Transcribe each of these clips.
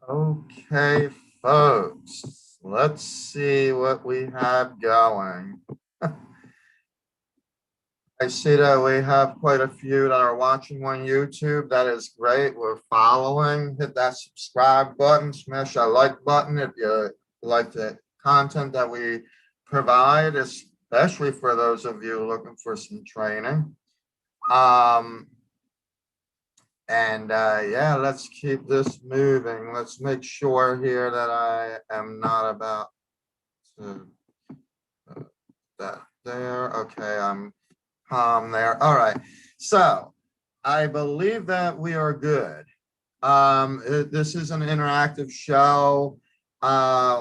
Okay, folks, let's see what we have going. I see that we have quite a few that are watching on YouTube. That is great. We're following. Hit that subscribe button, smash that like button if you like the content that we provide, especially for those of you looking for some training. Yeah, let's keep this moving. Let's make sure here that I am not about to that there. Okay, I'm calm there. All right. So I believe that we are good. This is an interactive show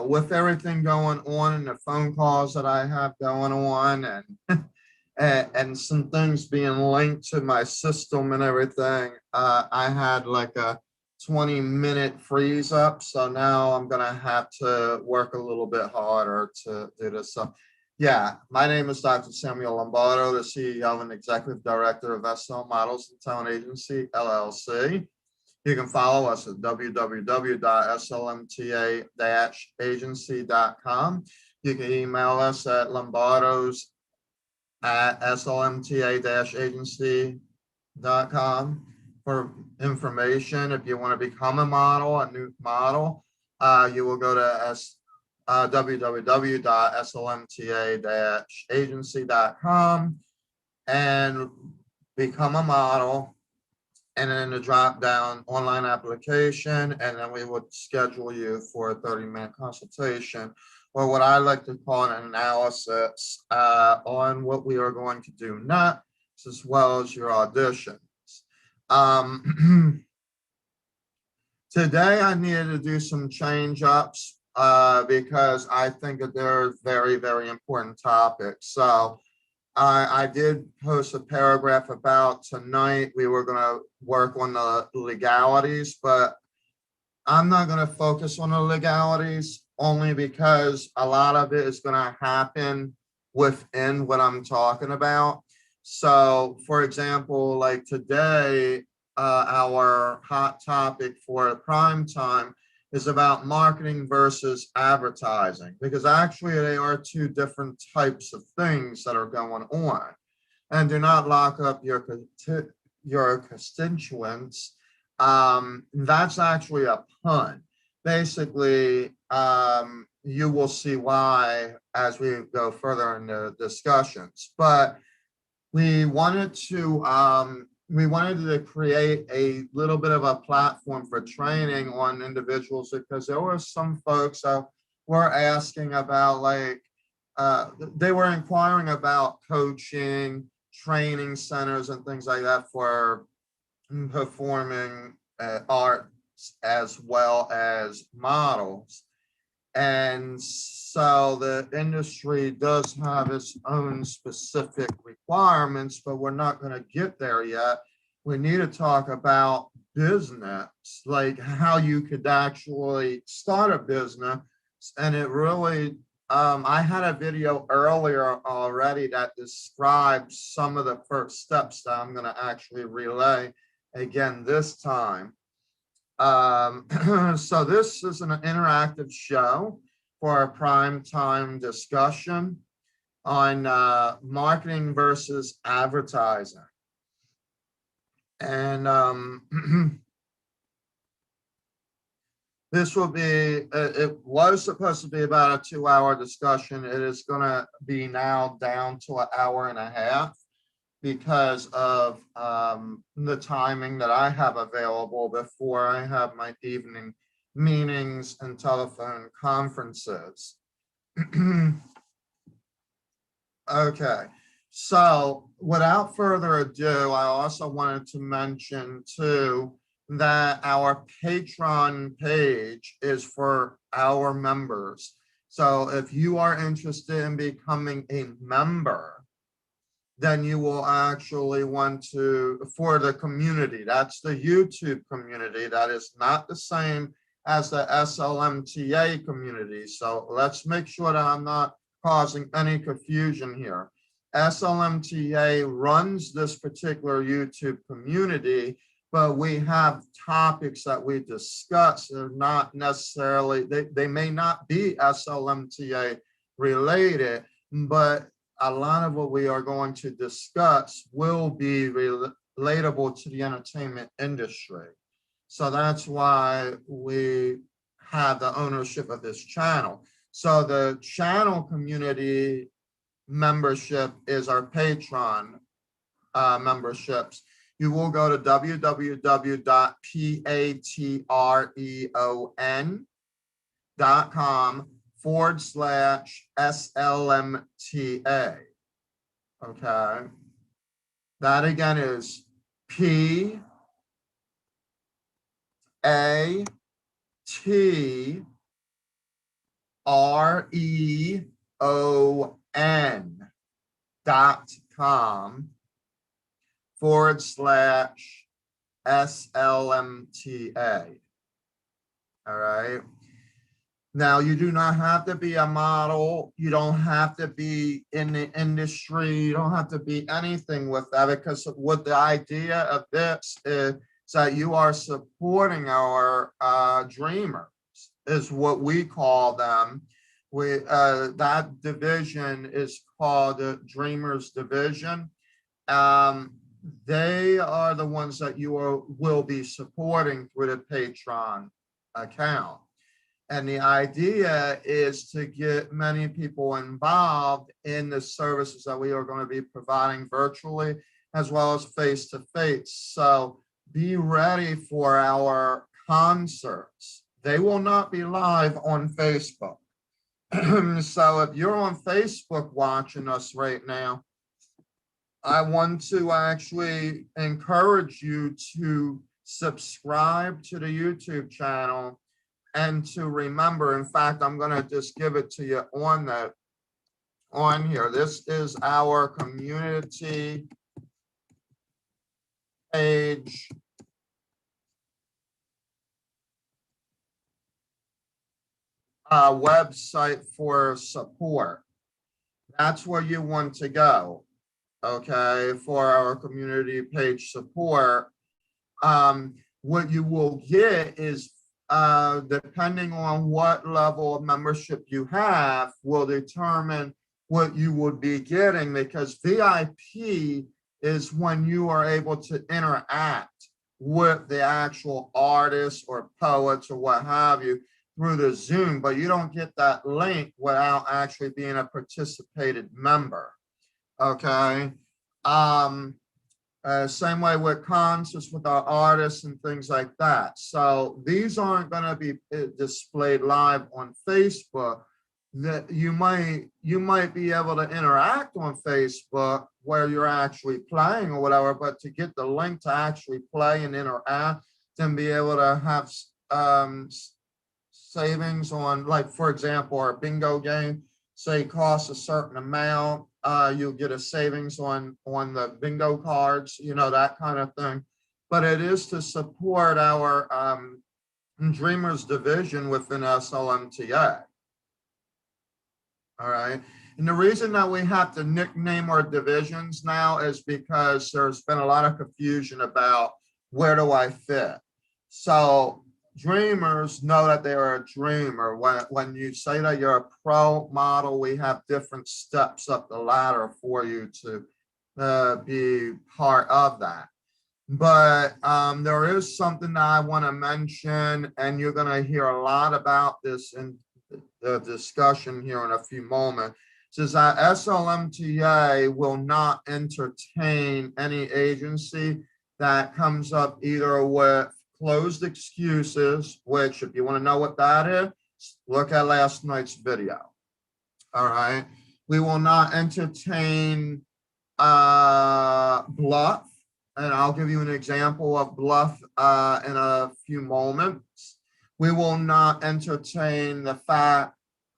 with everything going on and the phone calls that I have going on and and some things being linked to my system and everything. I had like a 20-minute freeze up. So now I'm going to have to work a little bit harder to do this. So yeah, my name is Dr. Samuel Lombardo, the CEO and Executive Director of SL Models and Talent Agency, LLC. You can follow us at www.slmta-agency.com. You can email us at lombardos@slmta-agency.com for information. If you want to become a model, a new model, you will go to www.slmta-agency.com and become a model. And then the drop down online application, and then we would schedule you for a 30-minute consultation, or what I like to call an analysis on what we are going to do next, as well as your auditions. Today I needed to do some change ups because I think that they're very, very important topics. So I did post a paragraph about tonight. We were going to work on the legalities, but I'm not going to focus on the legalities only because a lot of it is going to happen within what I'm talking about. So, for example, like today, our hot topic for prime time is about marketing versus advertising, because actually they are two different types of things that are going on. And do not lock up your constituents. That's actually a pun. Basically, you will see why as we go further in the discussions. But we wanted to create a little bit of a platform for training on individuals, because there were some folks that were asking about, like, they were inquiring about coaching, training centers and things like that for performing arts as well as models. And so the industry does have its own specific requirements, but we're not going to get there yet. We need to talk about business, like how you could actually start a business. And it really, I had a video earlier already that describes some of the first steps that I'm going to actually relay again this time. So this is an interactive show for a prime time discussion on marketing versus advertising. And this will be, it was supposed to be about a 2-hour discussion. It is going to be now down to an hour and a half, because of the timing that I have available before I have my evening meetings and telephone conferences. Okay, so without further ado, I also wanted to mention too that our Patreon page is for our members. So if you are interested in becoming a member, then you will actually want to, for the community, that's the YouTube community. That is not the same as the SLMTA community. So let's make sure that I'm not causing any confusion here. SLMTA runs this particular YouTube community, but we have topics that we discuss. They're not necessarily, they may not be SLMTA related, but a lot of what we are going to discuss will be relatable to the entertainment industry. So that's why we have the ownership of this channel. So the channel community membership is our Patreon memberships. You will go to www.patreon.com/SLMTA. Okay. That again is patreon.com/SLMTA. All right. Now, you do not have to be a model. You don't have to be in the industry. You don't have to be anything with that, because what the idea of this is that you are supporting our dreamers, is what we call them. That division is called the Dreamers Division. They are the ones that you will be supporting through the Patreon account. And the idea is to get many people involved in the services that we are going to be providing virtually as well as face-to-face. So be ready for our concerts. They will not be live on Facebook. So if you're on Facebook watching us right now, I want to actually encourage you to subscribe to the YouTube channel and to remember. In fact, I'm going to just give it to you on here. This is our community page. Website for support. That's where you want to go, okay, for our community page support. What you will get is, depending on what level of membership you have, will determine what you would be getting, because VIP is when you are able to interact with the actual artists or poets or what have you through the Zoom, but you don't get that link without actually being a participated member. Okay. Same way with concerts with our artists and things like that. So these aren't going to be displayed live on Facebook. That you might be able to interact on Facebook where you're actually playing or whatever, but to get the link to actually play and interact and be able to have savings on, like, for example, our bingo game, say costs a certain amount, you'll get a savings on the bingo cards, you know, that kind of thing. But it is to support our Dreamers division within SLMTA. All right. And the reason that we have to nickname our divisions now is because there's been a lot of confusion about where do I fit. So dreamers know that they're a dreamer. When you say that you're a pro model, we have different steps up the ladder for you to be part of that. But there is something that I want to mention, and you're going to hear a lot about this in the discussion here in a few moments. It says that SLMTA will not entertain any agency that comes up either with closed excuses, which, if you want to know what that is, look at last night's video. All right. We will not entertain bluff, and I'll give you an example of bluff in a few moments. We will not entertain the fact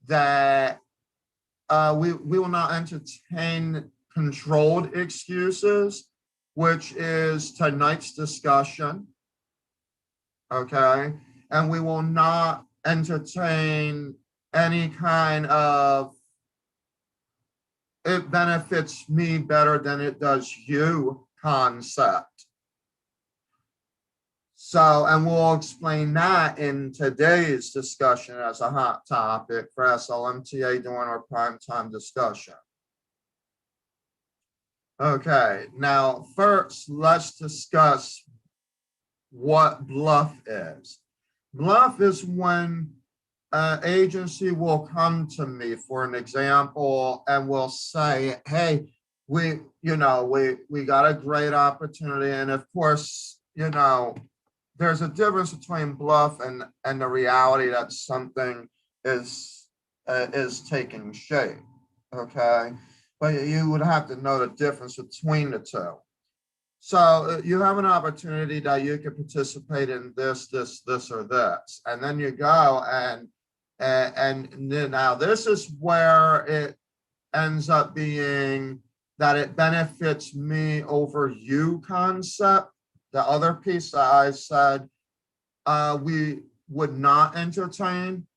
that we will not entertain controlled excuses, which is tonight's discussion. Okay. And we will not entertain any kind of it benefits me better than it does you concept. So, and we'll explain that in today's discussion as a hot topic for SLMTA during our primetime discussion. Okay, now first, let's discuss what bluff is. Bluff is when an agency will come to me, for an example, and will say, hey, we got a great opportunity. And of course, there's a difference between bluff and the reality that something is taking shape. Okay, but you would have to know the difference between the two. So you have an opportunity that you can participate in this, or this, and then you go and now this is where it ends up being that it benefits me over you concept. The other piece that I said we would not entertain.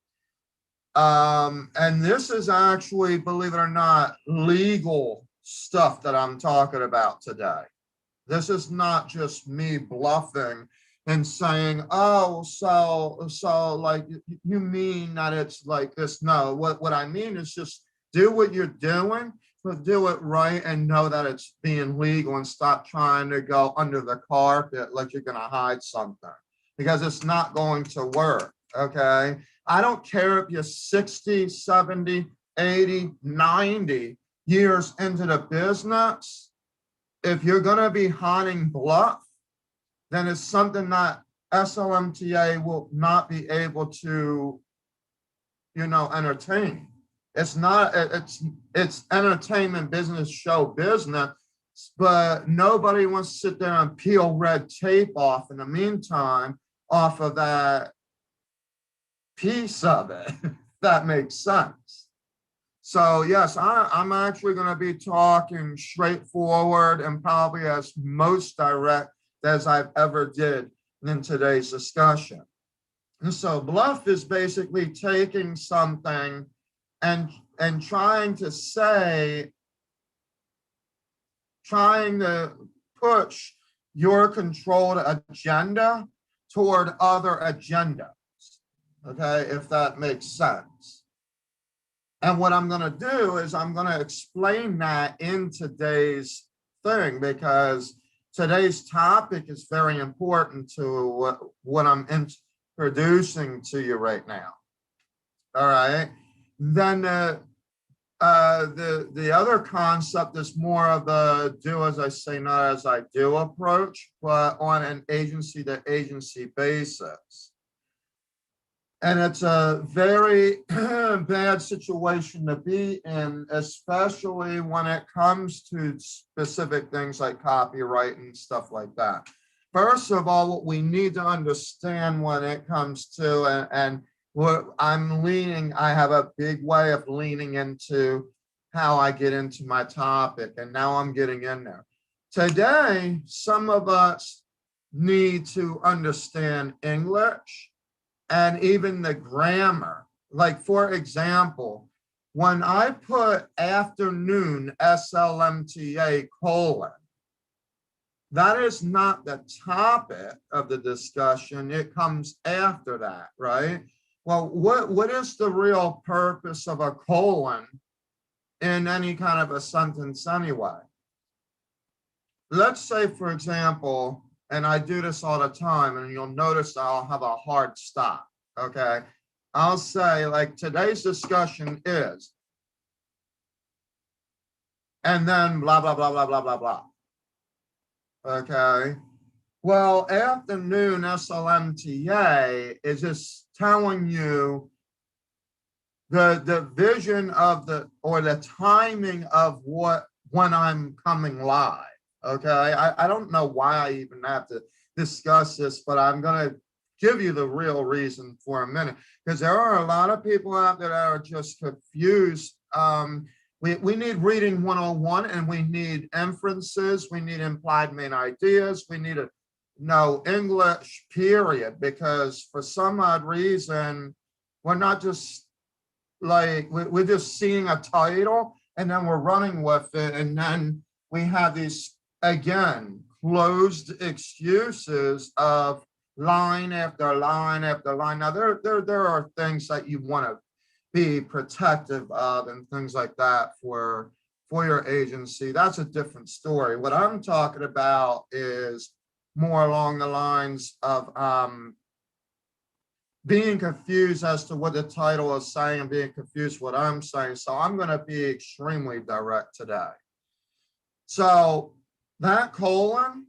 And this is actually, believe it or not, legal stuff that I'm talking about today. This is not just me bluffing and saying, oh, so like you mean that it's like this. No, what I mean is just do what you're doing, but do it right and know that it's being legal, and stop trying to go under the carpet like you're going to hide something, because it's not going to work. Okay. I don't care if you're 60, 70, 80, 90 years into the business. If you're going to be hunting bluff, then it's something that SLMTA will not be able to, entertain. It's not, it's entertainment business, show business, but nobody wants to sit there and peel red tape off in the meantime off of that piece of it. That makes sense. So yes, I'm actually going to be talking straightforward and probably as most direct as I've ever did in today's discussion. And so bluff is basically taking something and trying to push your controlled agenda toward other agendas. Okay, if that makes sense. And what I'm going to do is I'm going to explain that in today's thing, because today's topic is very important to what I'm introducing to you right now. All right. Then the other concept is more of a do as I say, not as I do approach, but on an agency to agency basis. And it's a very bad situation to be in, especially when it comes to specific things like copyright and stuff like that. First of all, what we need to understand when it comes to, and what I have a big way of leaning into how I get into my topic, and now I'm getting in there. Today, some of us need to understand English and even the grammar. Like, for example, when I put afternoon SLMTA : that is not the topic of the discussion. It comes after that, right? Well, what is the real purpose of a colon in any kind of a sentence anyway? Let's say, for example, and I do this all the time, and you'll notice I'll have a hard stop, okay? I'll say, like, today's discussion is, and then blah, blah, blah, blah, blah, blah, blah. Okay? Well, afternoon SLMTA is just telling you the vision of or the timing of when I'm coming live. Okay, I don't know why I even have to discuss this, but I'm going to give you the real reason for a minute, because there are a lot of people out there that are just confused. We need reading 101, and we need inferences, we need implied main ideas, we need to know English, period, because for some odd reason, we're not just like, we're just seeing a title and then we're running with it, and then we have these, again, closed excuses of line after line after line. Now, there are things that you want to be protective of and things like that for your agency. That's a different story. What I'm talking about is more along the lines of being confused as to what the title is saying and being confused what I'm saying. So I'm going to be extremely direct today. So that colon,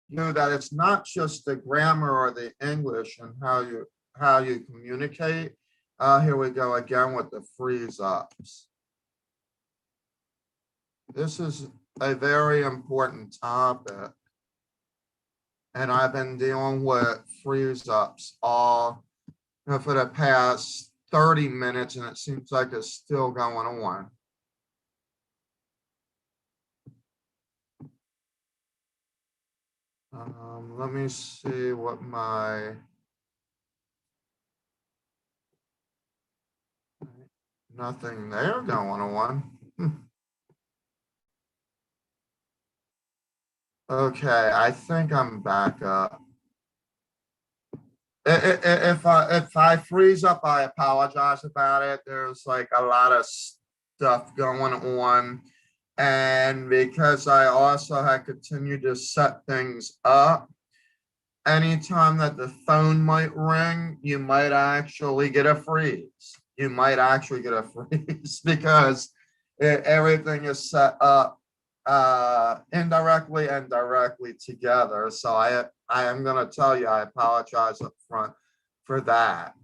you know that it's not just the grammar or the English and how you communicate. Here we go again with the freeze ups. This is a very important topic, and I've been dealing with freeze ups all for the past 30 minutes, and it seems like it's still going on. Let me see what my nothing there going on. Okay, I think I'm back up. If I freeze up, I apologize about it. There's like a lot of stuff going on. And because I also had continued to set things up, anytime that the phone might ring, you might actually get a freeze. You might actually get a freeze because everything is set up indirectly and directly together. So I am going to tell you, I apologize up front for that.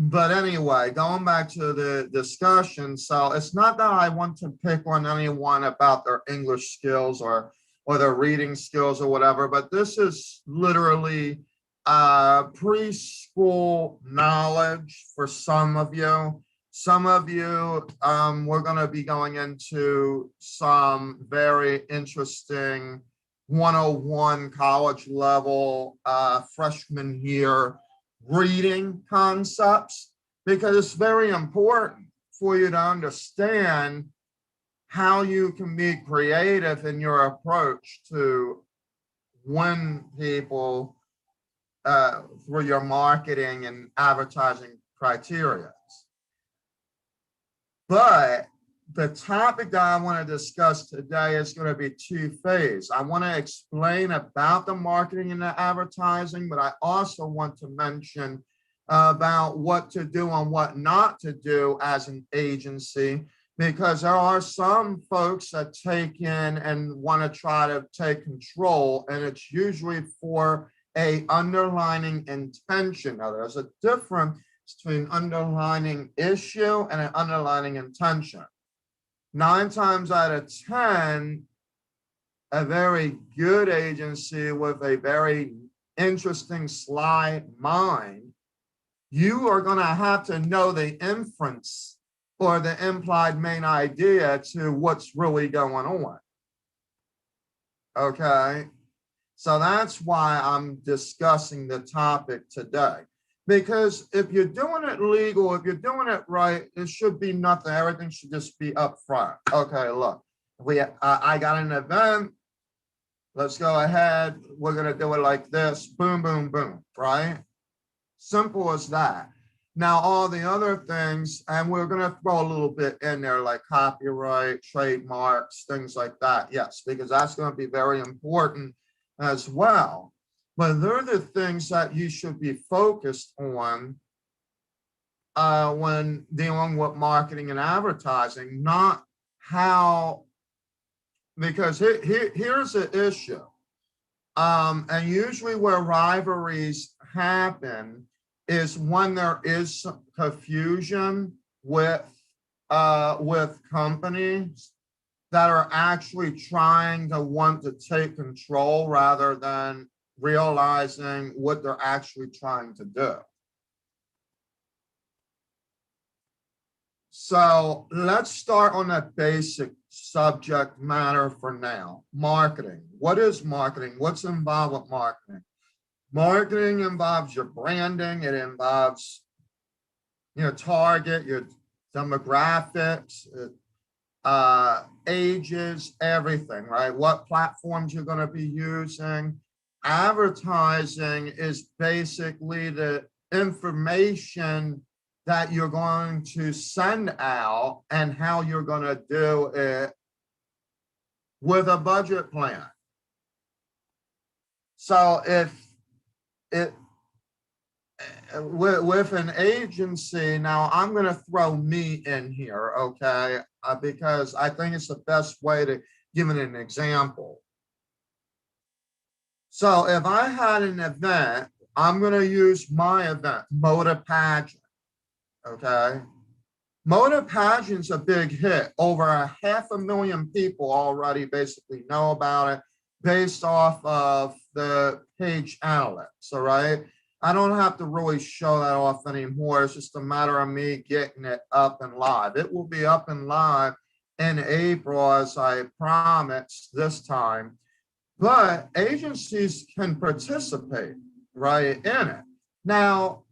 But anyway, going back to the discussion, so it's not that I want to pick on anyone about their English skills or their reading skills or whatever, but this is literally preschool knowledge for some of you. Some of you, we're going to be going into some very interesting 101 college level freshman year reading concepts, because it's very important for you to understand how you can be creative in your approach to win people through your marketing and advertising criteria. But the topic that I want to discuss today is going to be two-phase. I want to explain about the marketing and the advertising, but I also want to mention about what to do and what not to do as an agency, because there are some folks that take in and want to try to take control, and it's usually for a underlining intention. Now, there's a difference between underlining issue and an underlining intention. 9 times out of 10, a very good agency with a very interesting sly mind, you are going to have to know the inference or the implied main idea to what's really going on. Okay, so that's why I'm discussing the topic today. Because if you're doing it legal, if you're doing it right, it should be nothing. Everything should just be up front. Okay, look, I got an event. Let's go ahead. We're going to do it like this. Boom, boom, boom, right? Simple as that. Now, all the other things, and we're going to throw a little bit in there like copyright, trademarks, things like that. Yes, because that's going to be very important as well. But they're the things that you should be focused on when dealing with marketing and advertising, not how, because here's the issue. And usually where rivalries happen is when there is some confusion with with companies that are actually trying to want to take control rather than realizing what they're actually trying to do. So let's start on a basic subject matter for now. Marketing. What is marketing? What's involved with marketing? Marketing involves your branding. It involves your target, your demographics, ages, everything, right? What platforms you're going to be using. Advertising is basically the information that you're going to send out and how you're going to do it with a budget plan. So if it with an agency, now I'm going to throw me in here, okay? Because I think it's the best way to give it an example. So if I had an event, I'm going to use my event, Motor Pageant, okay? Motor Pageant's a big hit. Over 500,000 people already basically know about it based off of the page analytics, all right? I don't have to really show that off anymore. It's just a matter of me getting it up and live. It will be up and live in April, as I promised this time. But agencies can participate, right, in it. Now,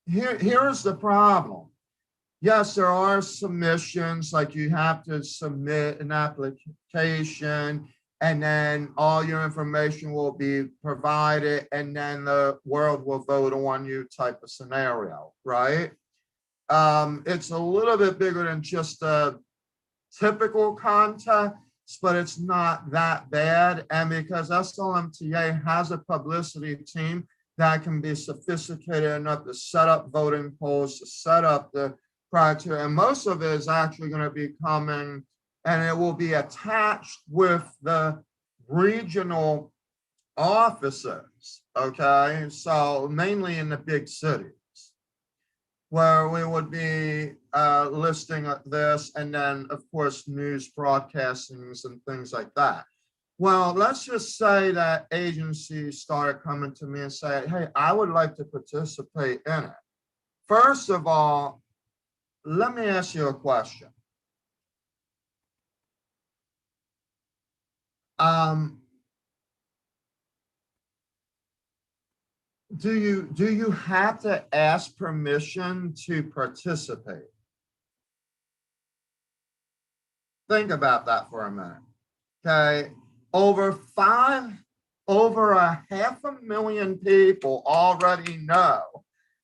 here's the problem. Yes, there are submissions, like you have to submit an application, and then all your information will be provided, and then the world will vote on you type of scenario, right? It's a little bit bigger than just a typical contest, but it's not that bad. And because SLMTA has a publicity team that can be sophisticated enough to set up voting polls, to set up the criteria, and most of it is actually going to be coming, and it will be attached with the regional offices, okay? So mainly in the big cities, where we would be listing this, and then of course news broadcastings and things like that. Well, let's just say that agencies started coming to me and say, hey, I would like to participate in it. First of all, let me ask you a question. Do you have to ask permission to participate? Think about that for a minute. Okay, over 500,000 people already know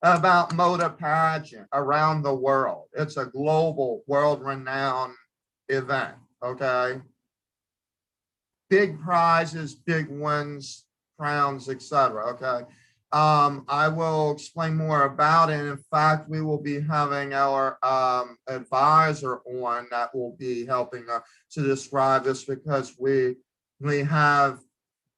about Motor Pageant around the world. It's a global, world-renowned event. Okay. Big prizes, big wins, crowns, etc. Okay. I will explain more about it. In fact, we will be having our advisor on that will be helping to describe this, because we have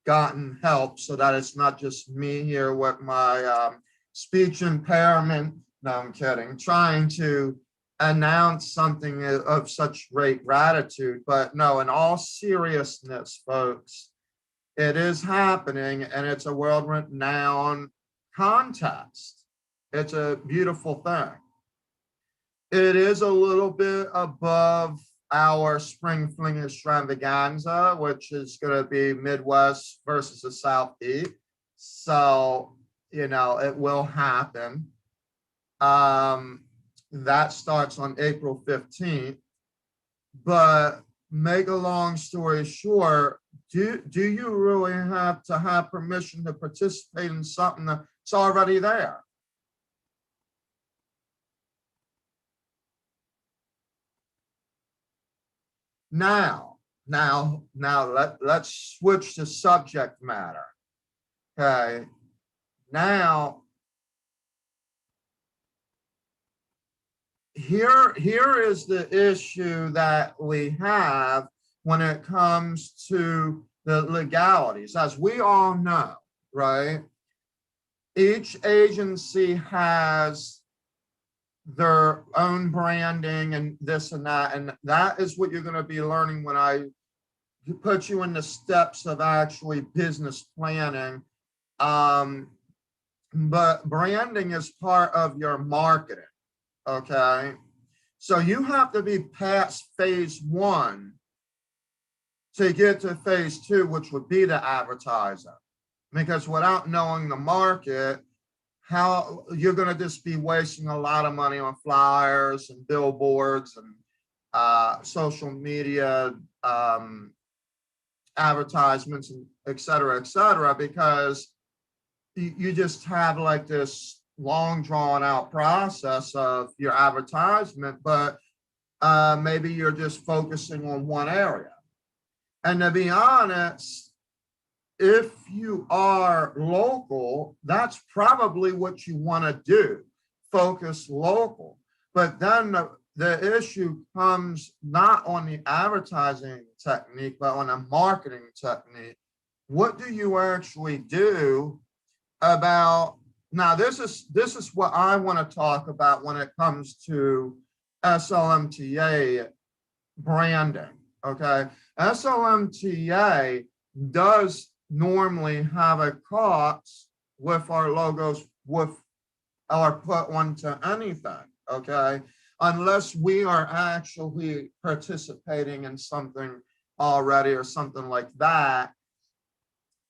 gotten help so that it's not just me here with my speech impairment. No, I'm kidding. Trying to announce something of such great gratitude. But no, in all seriousness, folks, it is happening, and it's a world-renowned contest. It's a beautiful thing. It is a little bit above our spring fling extravaganza, which is going to be Midwest versus the Southeast. So, you know, it will happen. That starts on April 15th. But make a long story short, do you really have to have permission to participate in something that's already there? Now let's switch to subject matter. Okay. Now, here is the issue that we have when it comes to the legalities. As we all know, right? Each agency has their own branding and this and that. And that is what you're going to be learning when I put you in the steps of actually business planning. But branding is part of your marketing, okay? So you have to be past phase one to get to phase two, which would be the advertising. Because without knowing the market, how you're going to just be wasting a lot of money on flyers and billboards and social media advertisements, and et cetera, because you just have like this long drawn out process of your advertisement, but maybe you're just focusing on one area. And to be honest, if you are local, that's probably what you want to do, focus local. But then the issue comes not on the advertising technique, but on the marketing technique. What do you actually do about, now this is what I want to talk about when it comes to SLMTA branding, okay? SLMTA does normally have a cost with our logos with or put onto anything, okay? Unless we are actually participating in something already or something like that.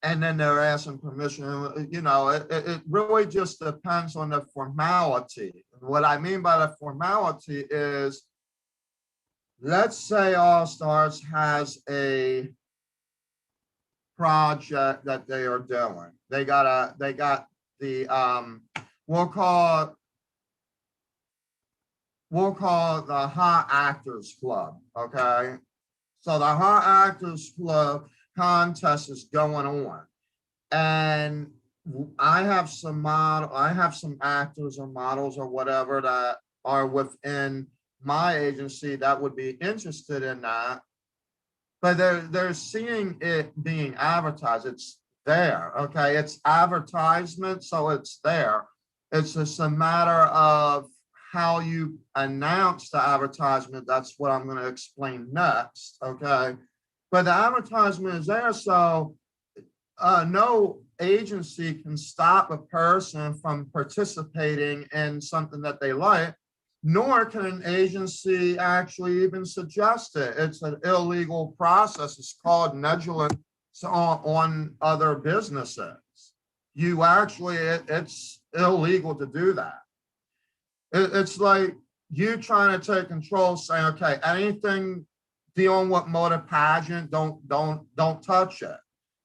And then they're asking permission, you know, it really just depends on the formality. What I mean by the formality is, let's say All Stars has a project that they are doing. They got the we'll call it the Hot Actors Club, okay? So the Hot Actors Club contest is going on, and I have some actors or models or whatever that are within my agency that would be interested in that, but they're seeing it being advertised. It's there, okay? It's advertisement, so it's there. It's just a matter of how you announce the advertisement. That's what I'm going to explain next, okay? But the advertisement is there, so no agency can stop a person from participating in something that they like, nor can an agency actually even suggest it. It's an illegal process. It's called negligence on other businesses. You actually, it's illegal to do that. It's like you trying to take control, saying, okay, anything dealing with motor pageant, don't touch it,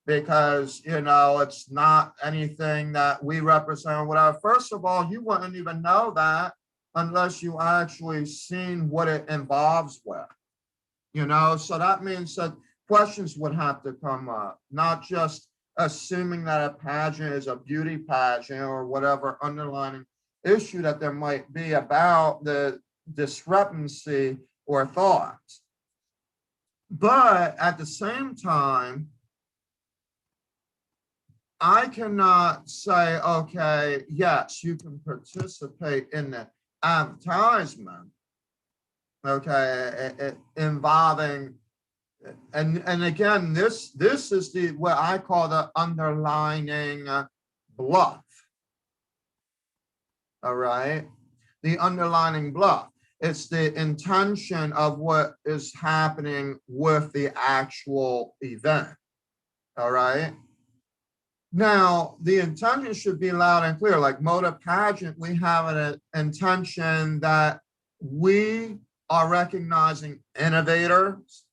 because you know it's not anything that we represent or whatever. First of all, you wouldn't even know that unless you actually seen what it involves with, you know. So that means that questions would have to come up, not just assuming that a pageant is a beauty pageant or whatever underlining issue that there might be about the discrepancy or thoughts. But at the same time, I cannot say, okay, yes, you can participate in the advertisement, okay, involving, and again, this is the what I call the underlining bluff. All right, the underlining bluff. It's the intention of what is happening with the actual event. All right. Now, the intention should be loud and clear. Like motor pageant, we have an intention that we are recognizing innovators,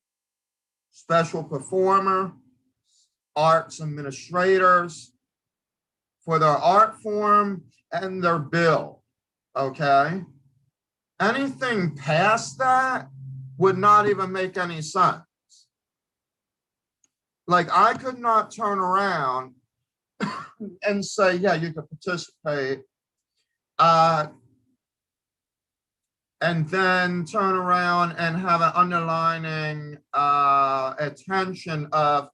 special performer, arts administrators for their art form and their bill, okay? Anything past that would not even make any sense. Like I could not turn around and say, yeah, you can participate, and then turn around and have an underlining attention of,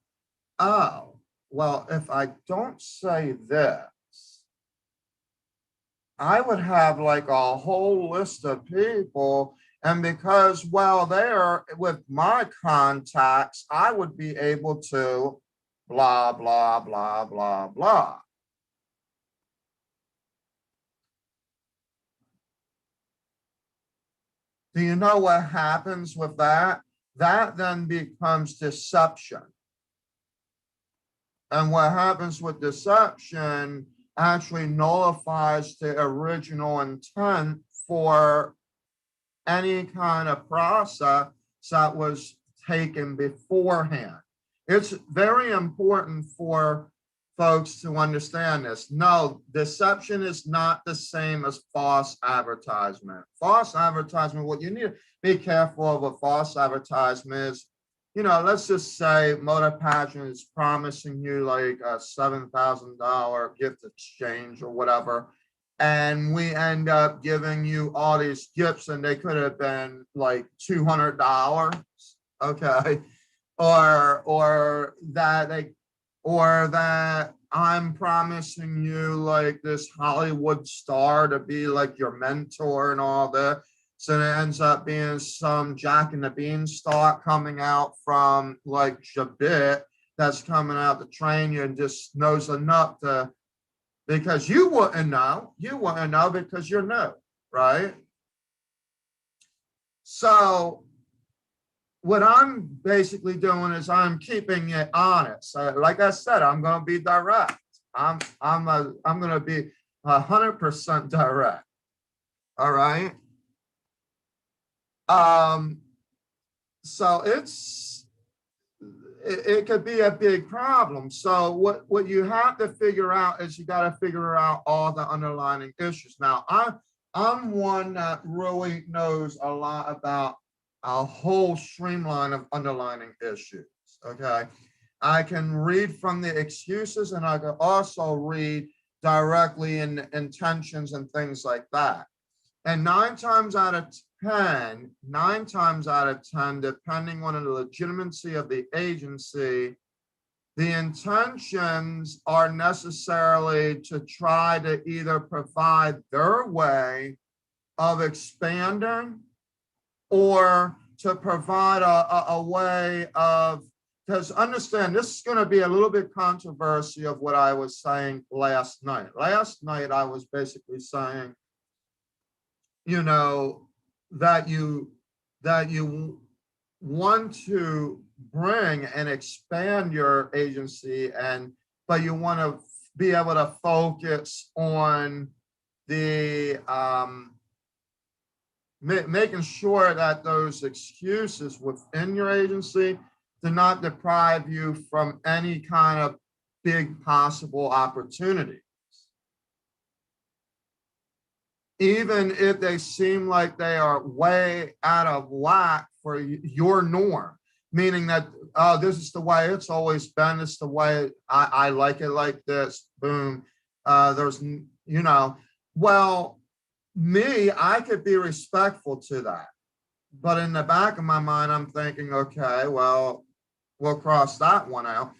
oh, well, if I don't say this, I would have like a whole list of people. And because, well, there with my contacts, I would be able to blah, blah, blah, blah, blah. Do you know what happens with that? That then becomes deception. And what happens with deception actually nullifies the original intent for any kind of process that was taken beforehand. It's very important for folks to understand this. No, deception is not the same as false advertisement. False advertisement, what you need to be careful of a false advertisement is, you know, let's just say Motor Pageant is promising you like a $7,000 gift exchange or whatever, and we end up giving you all these gifts and they could have been like $200, okay, or that I'm promising you like this Hollywood star to be like your mentor and all that. So it ends up being some Jack and the Beanstalk coming out from like Jabit that's coming out to train you and just knows enough to, because you wouldn't know because you're new, right? So what I'm basically doing is I'm keeping it honest. Like I said, I'm going to be direct. I'm going to be 100% direct. All right. So it could be a big problem. So what you have to figure out is you got to figure out all the underlying issues. Now, I'm one that really knows a lot about a whole streamline of underlining issues, okay? I can read from the excuses and I can also read directly in the intentions and things like that. And nine times out of 10, depending on the legitimacy of the agency, the intentions are necessarily to try to either provide their way of expanding or to provide a way of, because understand, this is going to be a little bit controversy of what I was saying last night. Last night, I was basically saying, you know, that you want to bring and expand your agency, but you want to be able to focus on the making sure that those excuses within your agency do not deprive you from any kind of big possible opportunity, even if they seem like they are way out of whack for your norm, meaning that, oh, this is the way it's always been, it's the way I like it like this, boom. There's, you know, well, me, I could be respectful to that. But in the back of my mind, I'm thinking, okay, well, we'll cross that one out.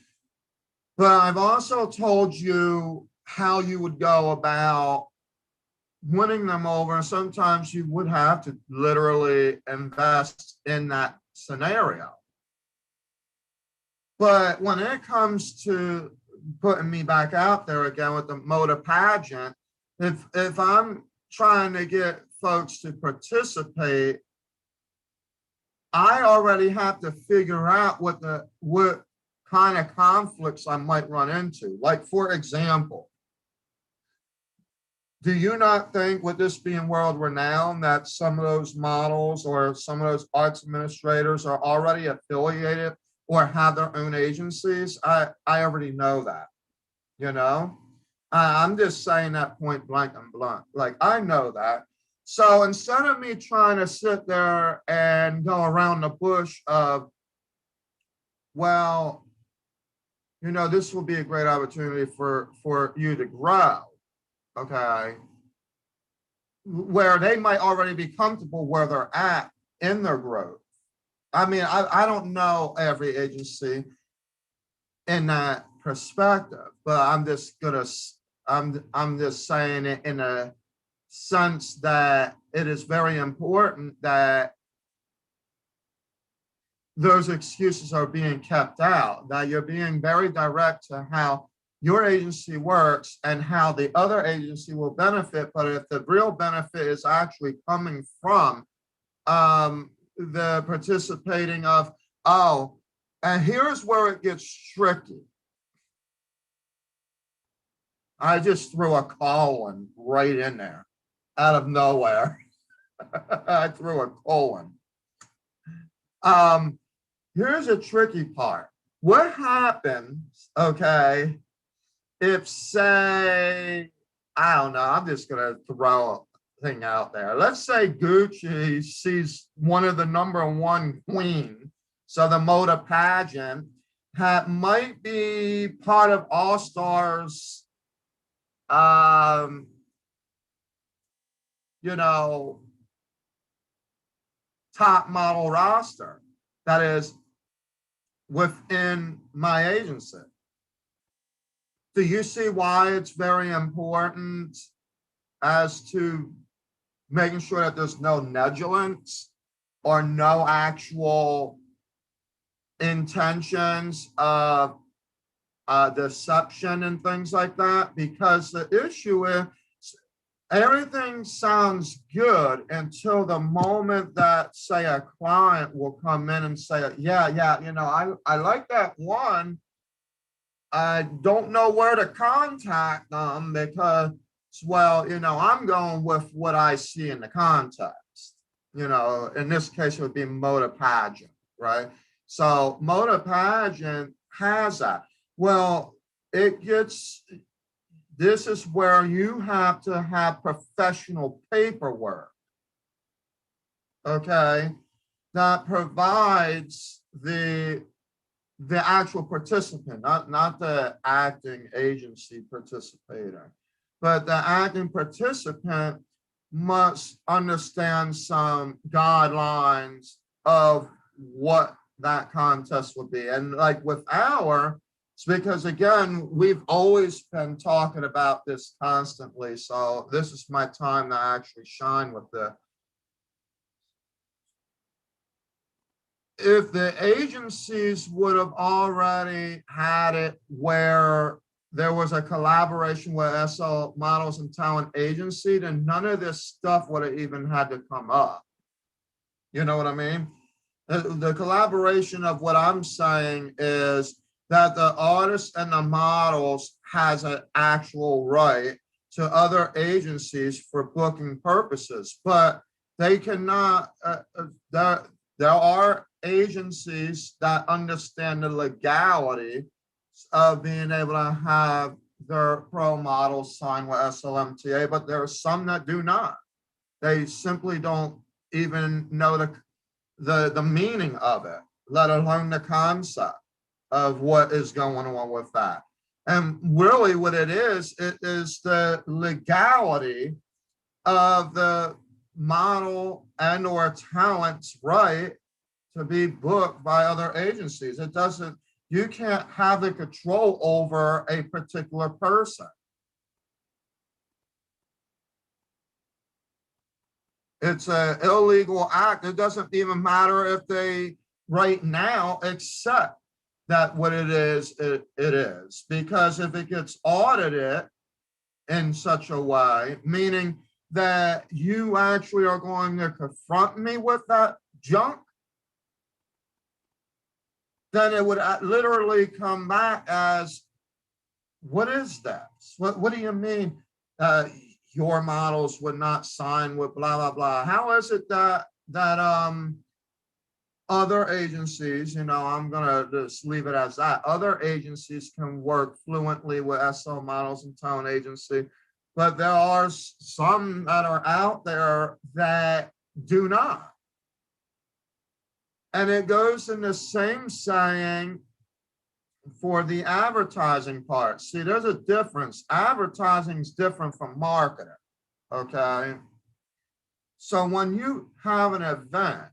But I've also told you how you would go about winning them over. And sometimes you would have to literally invest in that scenario. But when it comes to putting me back out there again with the Motor Pageant, if I'm trying to get folks to participate, I already have to figure out what kind of conflicts I might run into. Like, for example, do you not think, with this being world renowned, that some of those models or some of those arts administrators are already affiliated or have their own agencies? I already know that, you know? I'm just saying that point blank and blunt. Like, I know that. So instead of me trying to sit there and go around the bush of, well, you know, this will be a great opportunity for you to grow, okay, where they might already be comfortable where they're at in their growth. I mean, I don't know every agency in that perspective, but I'm just saying it in a sense that it is very important that those excuses are being kept out, that you're being very direct to how your agency works and how the other agency will benefit. But if the real benefit is actually coming from the participating of, oh, and here's where it gets tricky. I just threw a colon right in there out of nowhere. I threw a colon. Here's a tricky part. What happens, okay, if say, I don't know, I'm just gonna throw a thing out there. Let's say Gucci sees one of the #1 queen, so the moda pageant might be part of All Stars, you know, top model roster that is within my agency. Do you see why it's very important as to making sure that there's no negligence or no actual intentions of deception and things like that? Because the issue is everything sounds good until the moment that, say, a client will come in and say, yeah, you know, I like that one. I don't know where to contact them because, well, you know, I'm going with what I see in the context. You know, in this case, it would be moda pageant, right? So moda pageant has that. Well, this is where you have to have professional paperwork, okay, that provides the actual participant, not the acting agency participator, but the acting participant must understand some guidelines of what that contest would be. And like with it's because, again, we've always been talking about this constantly. So this is my time to actually shine with it. If the agencies would have already had it where there was a collaboration with SL Models and Talent Agency, then none of this stuff would have even had to come up. You know what I mean? The collaboration of what I'm saying is that the artists and the models has an actual right to other agencies for booking purposes, but they cannot, there are agencies that understand the legality of being able to have their pro models sign with SLMTA, but there are some that do not. They simply don't even know the meaning of it, let alone the concept of what is going on with that. And really what it is the legality of the model and or talent's right to be booked by other agencies. It doesn't, you can't have the control over a particular person. It's an illegal act. It doesn't even matter if they right now accept that what it is, it is. Because if it gets audited in such a way, meaning that you actually are going to confront me with that junk, then it would literally come back as, what is that? What do you mean your models would not sign with blah, blah, blah? How is it that other agencies, you know, I'm gonna just leave it as that, other agencies can work fluently with SL Models and Talent Agency, but there are some that are out there that do not. And it goes in the same saying for the advertising part. See, there's a difference. Advertising is different from marketing, okay? So when you have an event,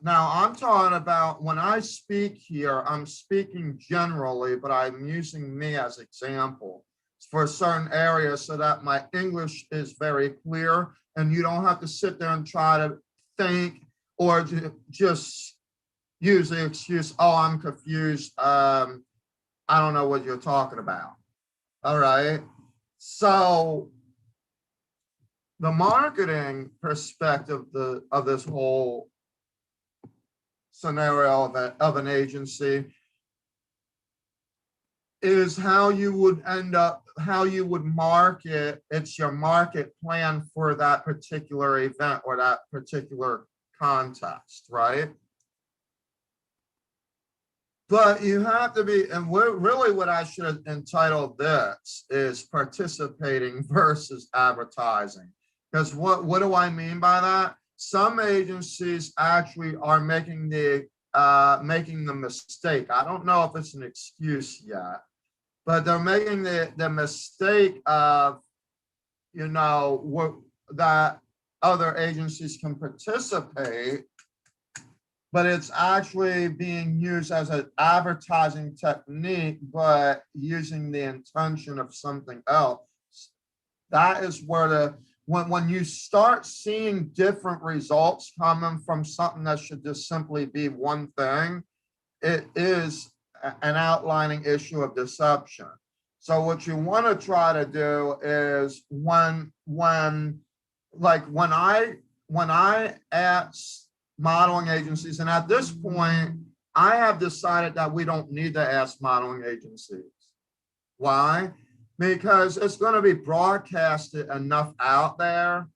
now I'm talking about when I speak here, I'm speaking generally, but I'm using me as example. for certain areas so that my English is very clear and you don't have to sit there and try to think or just use the excuse, oh, I'm confused. I don't know what you're talking about. All right. So the marketing perspective of this whole scenario of an agency is how you would how you would market. It's your market plan for that particular event or that particular context, right? But you have to be, and really what I should have entitled this is participating versus advertising. Because what do I mean by that? Some agencies actually are making the mistake. I don't know if it's an excuse yet, but they're making the mistake of, that other agencies can participate, but it's actually being used as an advertising technique, but using the intention of something else. That is where when you start seeing different results coming from something that should just simply be one thing, it is an outlining issue of deception. So what you want to try to do is when I ask modeling agencies, and at this point, I have decided that we don't need to ask modeling agencies. Why? Because it's going to be broadcasted enough out there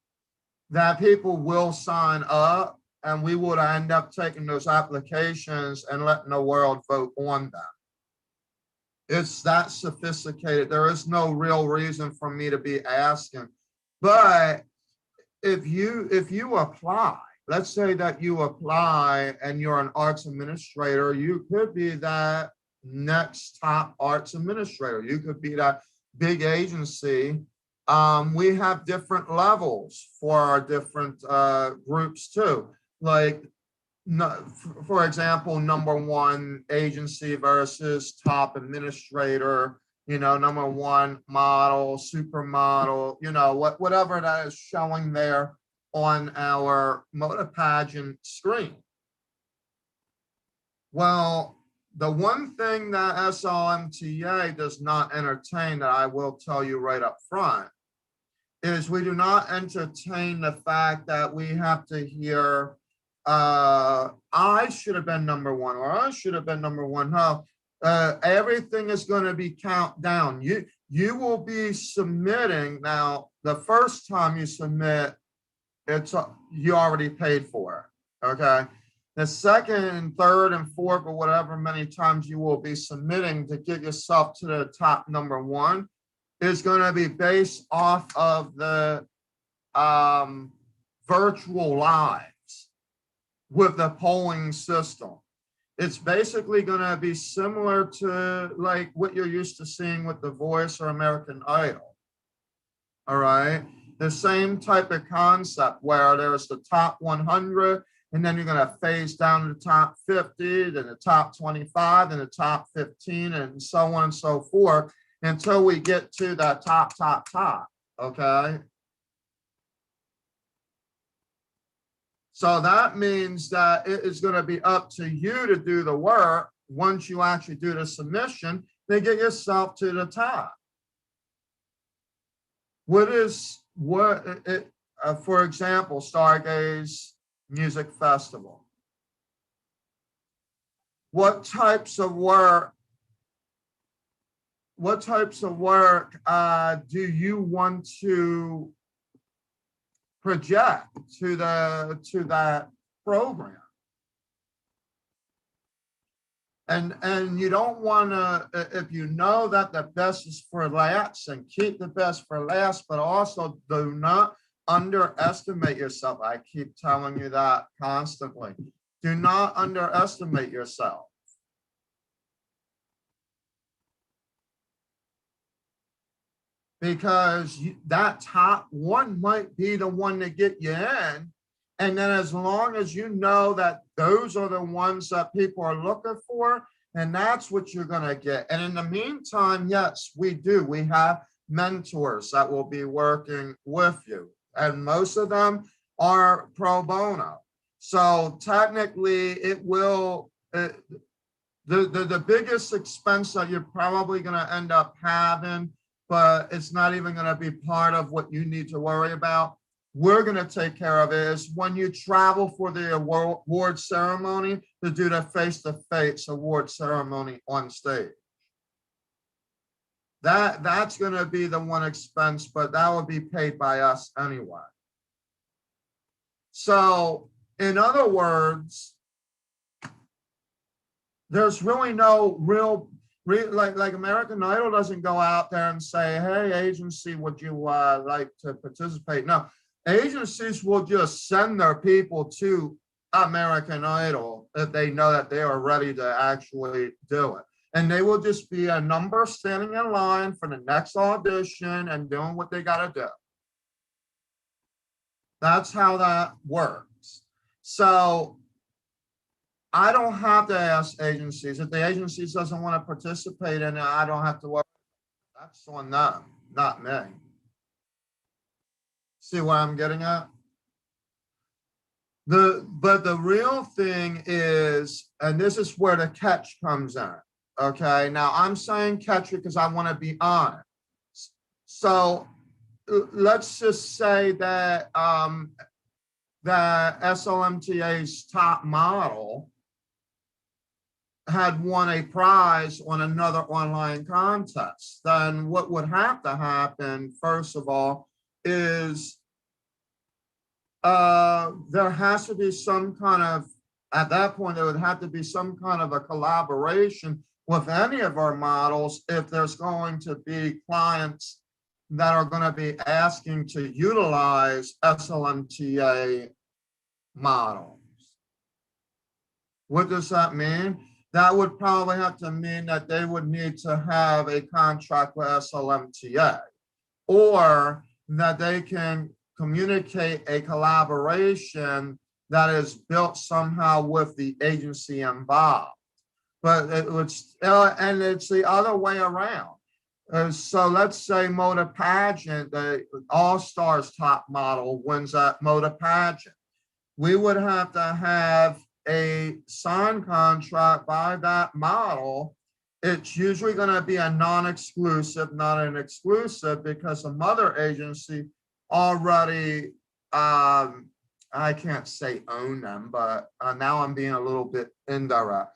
that people will sign up, and we would end up taking those applications and letting the world vote on them. It's that sophisticated. There is no real reason for me to be asking. But if you apply, let's say that you apply and you're an arts administrator, you could be that next top arts administrator. You could be that big agency. We have different levels for our different groups too. Like, for example, #1 agency versus top administrator, #1 model, supermodel, whatever that is showing there on our Motor Pageant screen. Well, the one thing that SLMTA does not entertain, that I will tell you right up front, is we do not entertain the fact that we have to hear, I should have been #1 or I should have been #1. No, everything is going to be count down. You will be submitting. Now, the first time you submit, you already paid for it, okay? The second and third and fourth or whatever many times you will be submitting to get yourself to the top #1 is going to be based off of the virtual lives with the polling system. It's basically going to be similar to like what you're used to seeing with The Voice or American Idol. All right. The same type of concept where there's the top 100, and then you're going to phase down to the top 50, then the top 25, then the top 15, and so on and so forth until we get to that top. Okay. So that means that it is going to be up to you to do the work. Once you actually do the submission, then get yourself to the top. For example, Stargaze Music Festival. What types of work do you want to project to that program? And you don't want to, if you know that the best is for last, and keep the best for last, but also do not underestimate yourself. I keep telling you that constantly. Do not underestimate yourself. Because that top one might be the one to get you in. And then as long as you know that those are the ones that people are looking for, and that's what you're going to get. And in the meantime, yes, we do. We have mentors that will be working with you, and most of them are pro bono. So technically, it will, the biggest expense that you're probably going to end up having, but it's not even going to be part of what you need to worry about. We're going to take care of it is when you travel for the award ceremony to do the face-to-face award ceremony on stage. That's going to be the one expense, but that will be paid by us anyway. So in other words, there's really no like American Idol doesn't go out there and say, hey, agency, would you like to participate? No, agencies will just send their people to American Idol if they know that they are ready to actually do it. And they will just be a number standing in line for the next audition and doing what they got to do. That's how that works. So I don't have to ask agencies. If the agencies doesn't want to participate in it, I don't have to worry. That's on them, not me. See what I'm getting at? But the real thing is, and this is where the catch comes in. Okay, now I'm saying catch it because I want to be honest. So let's just say that that SLMTA's top model had won a prize on another online contest. Then what would have to happen, first of all, is there has to be some kind of, at that point, there would have to be some kind of a collaboration with any of our models if there's going to be clients that are going to be asking to utilize SLMTA models. What does that mean? That would probably have to mean that they would need to have a contract with SLMTA, or that they can communicate a collaboration that is built somehow with the agency involved. But and it's the other way around. So let's say Moda Pageant, the All-Stars top model wins that Moda Pageant. We would have to have a signed contract by that model. It's usually going to be a non-exclusive, not an exclusive, because the mother agency already, I can't say own them, but now I'm being a little bit indirect.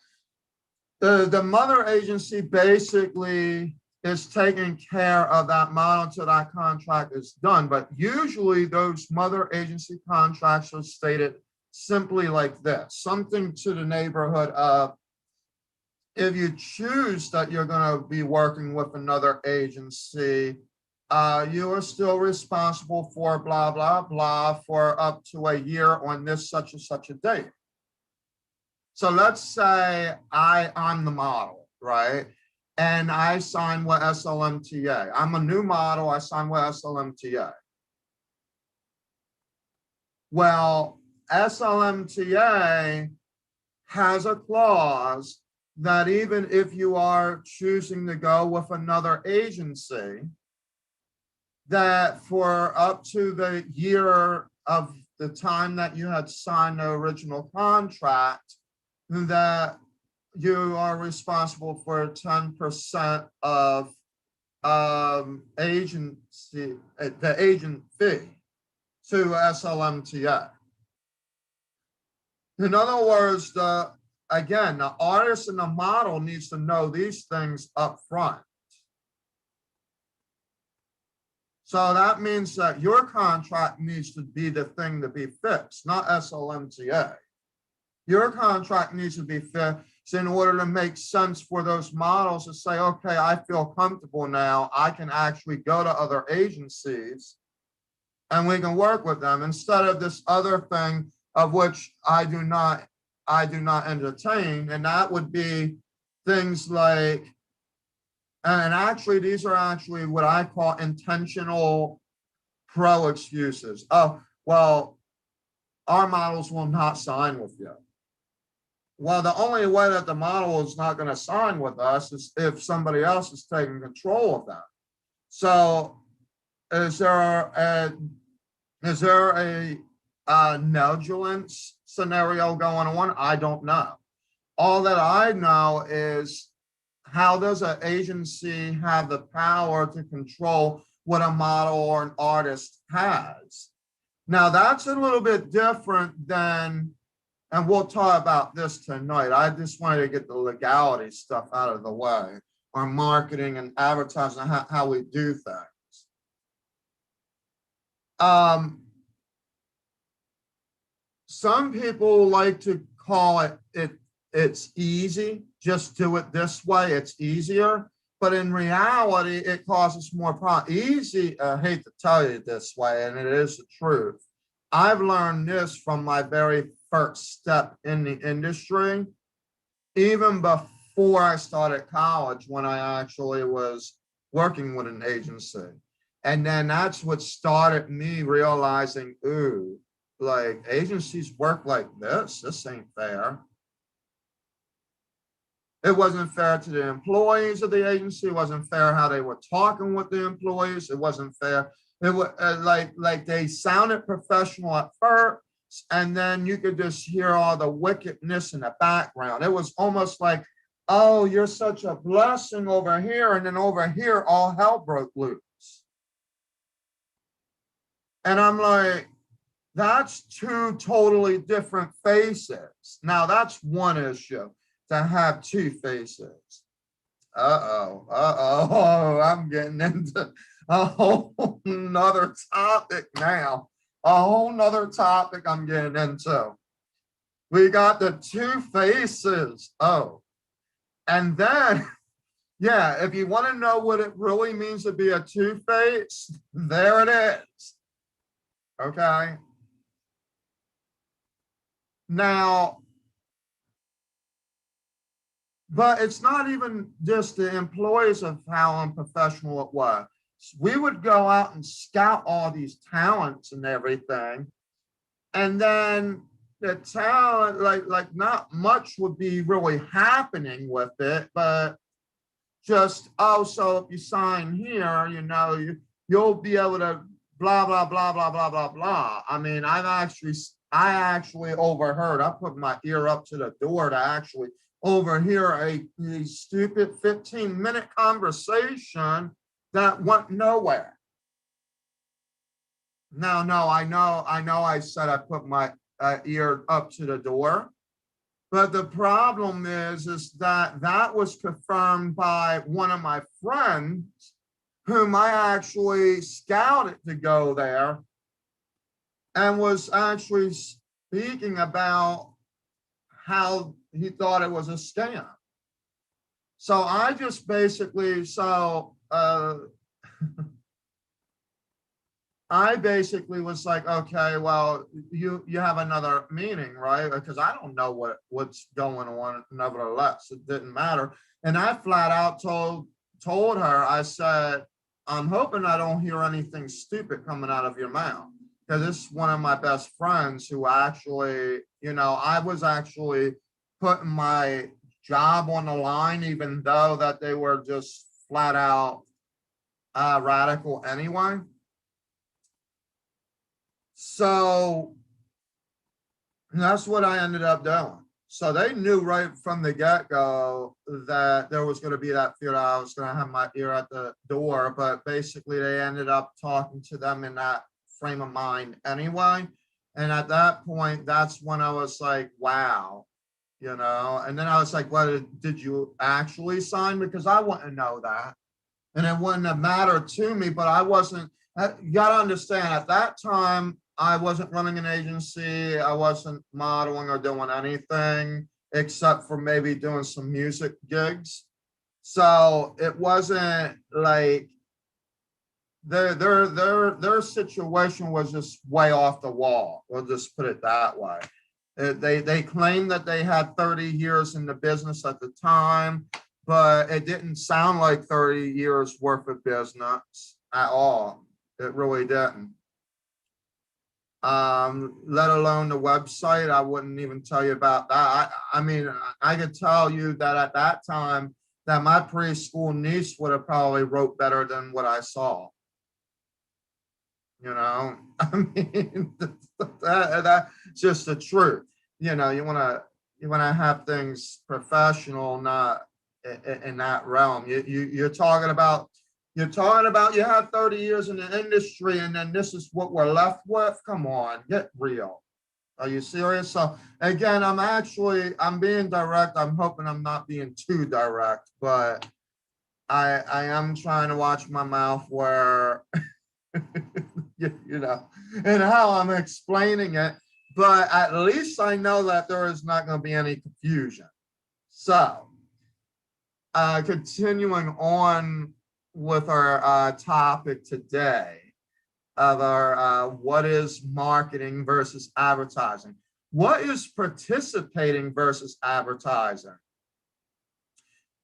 The mother agency basically is taking care of that model until that contract is done. But usually those mother agency contracts are stated simply like this, something to the neighborhood of, if you choose that you're going to be working with another agency, you are still responsible for blah, blah, blah for up to a year on this such and such a date. So let's say I'm the model, right? And I sign with SLMTA. I'm a new model, I sign with SLMTA. Well, SLMTA has a clause that even if you are choosing to go with another agency, that for up to the year of the time that you had signed the original contract, that you are responsible for 10% of agency, the agent fee to SLMTA. In other words, again, the artist and the model needs to know these things up front. So that means that your contract needs to be the thing to be fixed, not SLMTA. Your contract needs to be fixed in order to make sense for those models to say, okay, I feel comfortable now. I can actually go to other agencies and we can work with them instead of this other thing of which I do not entertain. And that would be things like, and actually, these are actually what I call intentional pro excuses. Oh, well, our models will not sign with you. Well, the only way that the model is not going to sign with us is if somebody else is taking control of them. So is there a negligence scenario going on? I don't know. All that I know is, how does an agency have the power to control what a model or an artist has? Now that's a little bit different than, and we'll talk about this tonight. I just wanted to get the legality stuff out of the way, or marketing and advertising, how we do things. Some people like to call it's easy, just do it this way, it's easier. But in reality, it causes more problems. Easy, I hate to tell you this way, and it is the truth. I've learned this from my very first step in the industry, even before I started college, when I actually was working with an agency. And then that's what started me realizing, ooh, like, agencies work like this. This ain't fair. It wasn't fair to the employees of the agency. It wasn't fair how they were talking with the employees. It wasn't fair. It was like they sounded professional at first, and then you could just hear all the wickedness in the background. It was almost like, oh, you're such a blessing over here, and then over here, all hell broke loose. And I'm like, that's two totally different faces. Now, that's one issue, to have two faces. I'm getting into a whole nother topic now. A whole nother topic I'm getting into. We got the two faces. Oh, and then, yeah, if you want to know what it really means to be a two-face, there it is. Okay. Now, but it's not even just the employees of how unprofessional it was. We would go out and scout all these talents and everything. And then the talent, like not much would be really happening with it, but just, oh, so if you sign here, you'll be able to blah, blah, blah, blah, blah, blah, blah. I mean, I actually overheard, I put my ear up to the door to actually overhear a stupid 15-minute conversation that went nowhere. No, I know I said I put my ear up to the door, but the problem is that was confirmed by one of my friends, whom I actually scouted to go there, and was actually speaking about how he thought it was a scam. So I just basically, I basically was like, okay, well, you have another meaning, right? Because I don't know what's going on. Nevertheless, it didn't matter. And I flat out told her, I said, I'm hoping I don't hear anything stupid coming out of your mouth, because this is one of my best friends who actually, I was actually putting my job on the line, even though that they were just flat out radical anyway. So that's what I ended up doing. So they knew right from the get-go that there was going to be that fear that I was going to have my ear at the door, but basically they ended up talking to them in that frame of mind anyway. And at that point, that's when I was like, wow, and then I was like, well, did you actually sign? Because I wouldn't know that. And it wouldn't have mattered to me, but I wasn't, you got to understand, at that time, I wasn't running an agency. I wasn't modeling or doing anything except for maybe doing some music gigs. So it wasn't like their situation was just way off the wall. We'll just put it that way. They claimed that they had 30 years in the business at the time, but it didn't sound like 30 years worth of business at all. It really didn't. Let alone the website. I wouldn't even tell you about that. I mean, I could tell you that at that time, that my preschool niece would have probably wrote better than what I saw. You know, I mean, that's just the truth. You know, you want to have things professional, not in that realm. You're talking about you had 30 years in the industry, and then this is what we're left with. Come on, get real. Are you serious? So again, I'm being direct. I'm hoping I'm not being too direct, but I am trying to watch my mouth where you know, and how I'm explaining it, but at least I know that there is not going to be any confusion. So continuing on with our topic today of our what is marketing versus advertising? What is participating versus advertising?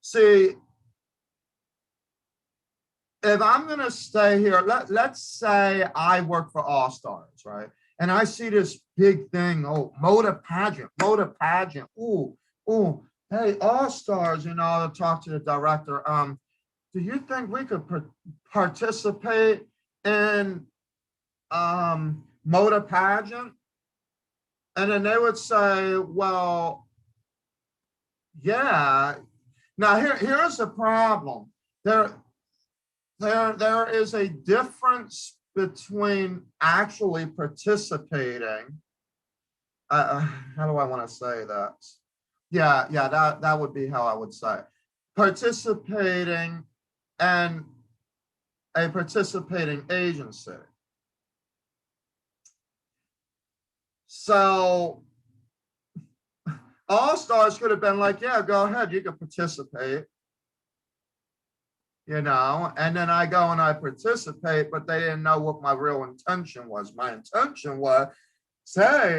See, if I'm going to stay here, let's say I work for All Stars, right? And I see this big thing, oh, motor pageant. Ooh, hey, All Stars, you know, to talk to the director. Do you think we could participate in motor pageant? And then they would say, well, yeah. Now here's the problem. There is a difference between actually participating. How do I want to say that? Yeah, that would be how I would say it. Participating and a participating agency. So All Stars could have been like, yeah, go ahead, you can participate. You know, and then I go and I participate, but they didn't know what my real intention was. My intention was, say,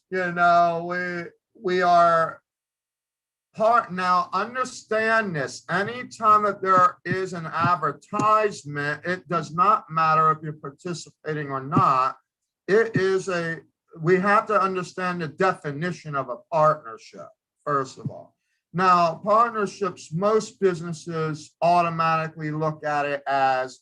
you know, we are part now. Understand this. Anytime that there is an advertisement, it does not matter if you're participating or not. It is we have to understand the definition of a partnership, first of all. Now, partnerships, most businesses automatically look at it as,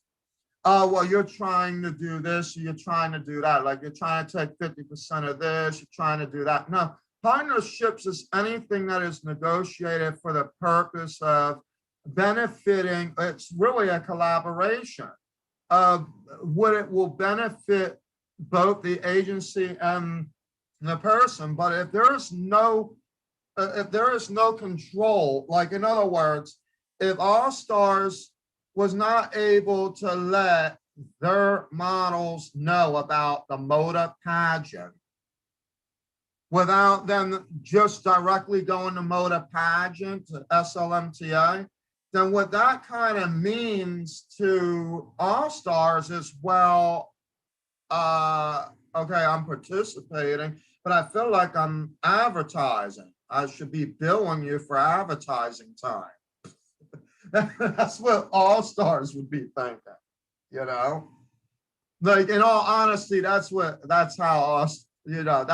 oh, well, you're trying to do this, you're trying to do that. Like you're trying to take 50% of this, you're trying to do that. No, partnerships is anything that is negotiated for the purpose of benefiting. It's really a collaboration of what it will benefit both the agency and the person. But if there is no control, like in other words, if All Stars was not able to let their models know about the motor pageant without them just directly going to motor pageant to SLMTA, then what that kind of means to All Stars is, well, okay, I'm participating, but I feel like I'm advertising. I should be billing you for advertising time. That's what All Stars would be thinking, you know? Like, in all honesty, that's how, you know,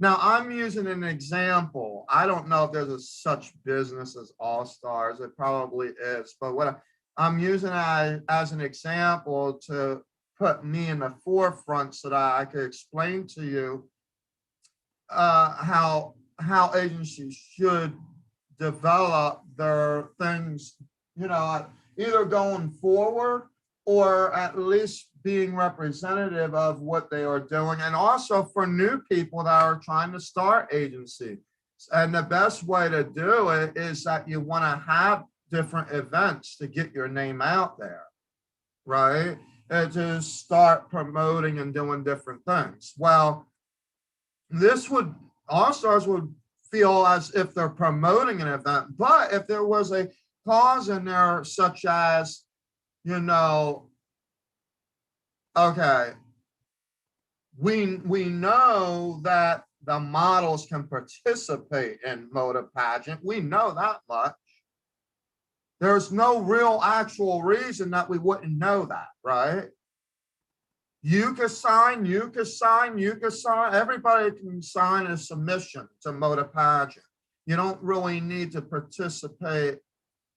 now I'm using an example. I don't know if there's a such business as All Stars. It probably is, but what I'm using as an example to put me in the forefront so that I could explain to you how agencies should develop their things, you know, either going forward or at least being representative of what they are doing, and also for new people that are trying to start agency. And the best way to do it is that you want to have different events to get your name out there, right? And to start promoting and doing different things. Well, All Stars would feel as if they're promoting an event, but if there was a clause in there such as, you know, okay, we know that the models can participate in motor pageant. We know that much. There's no real actual reason that we wouldn't know that, right? You can sign. Everybody can sign a submission to motor pageant. You don't really need to participate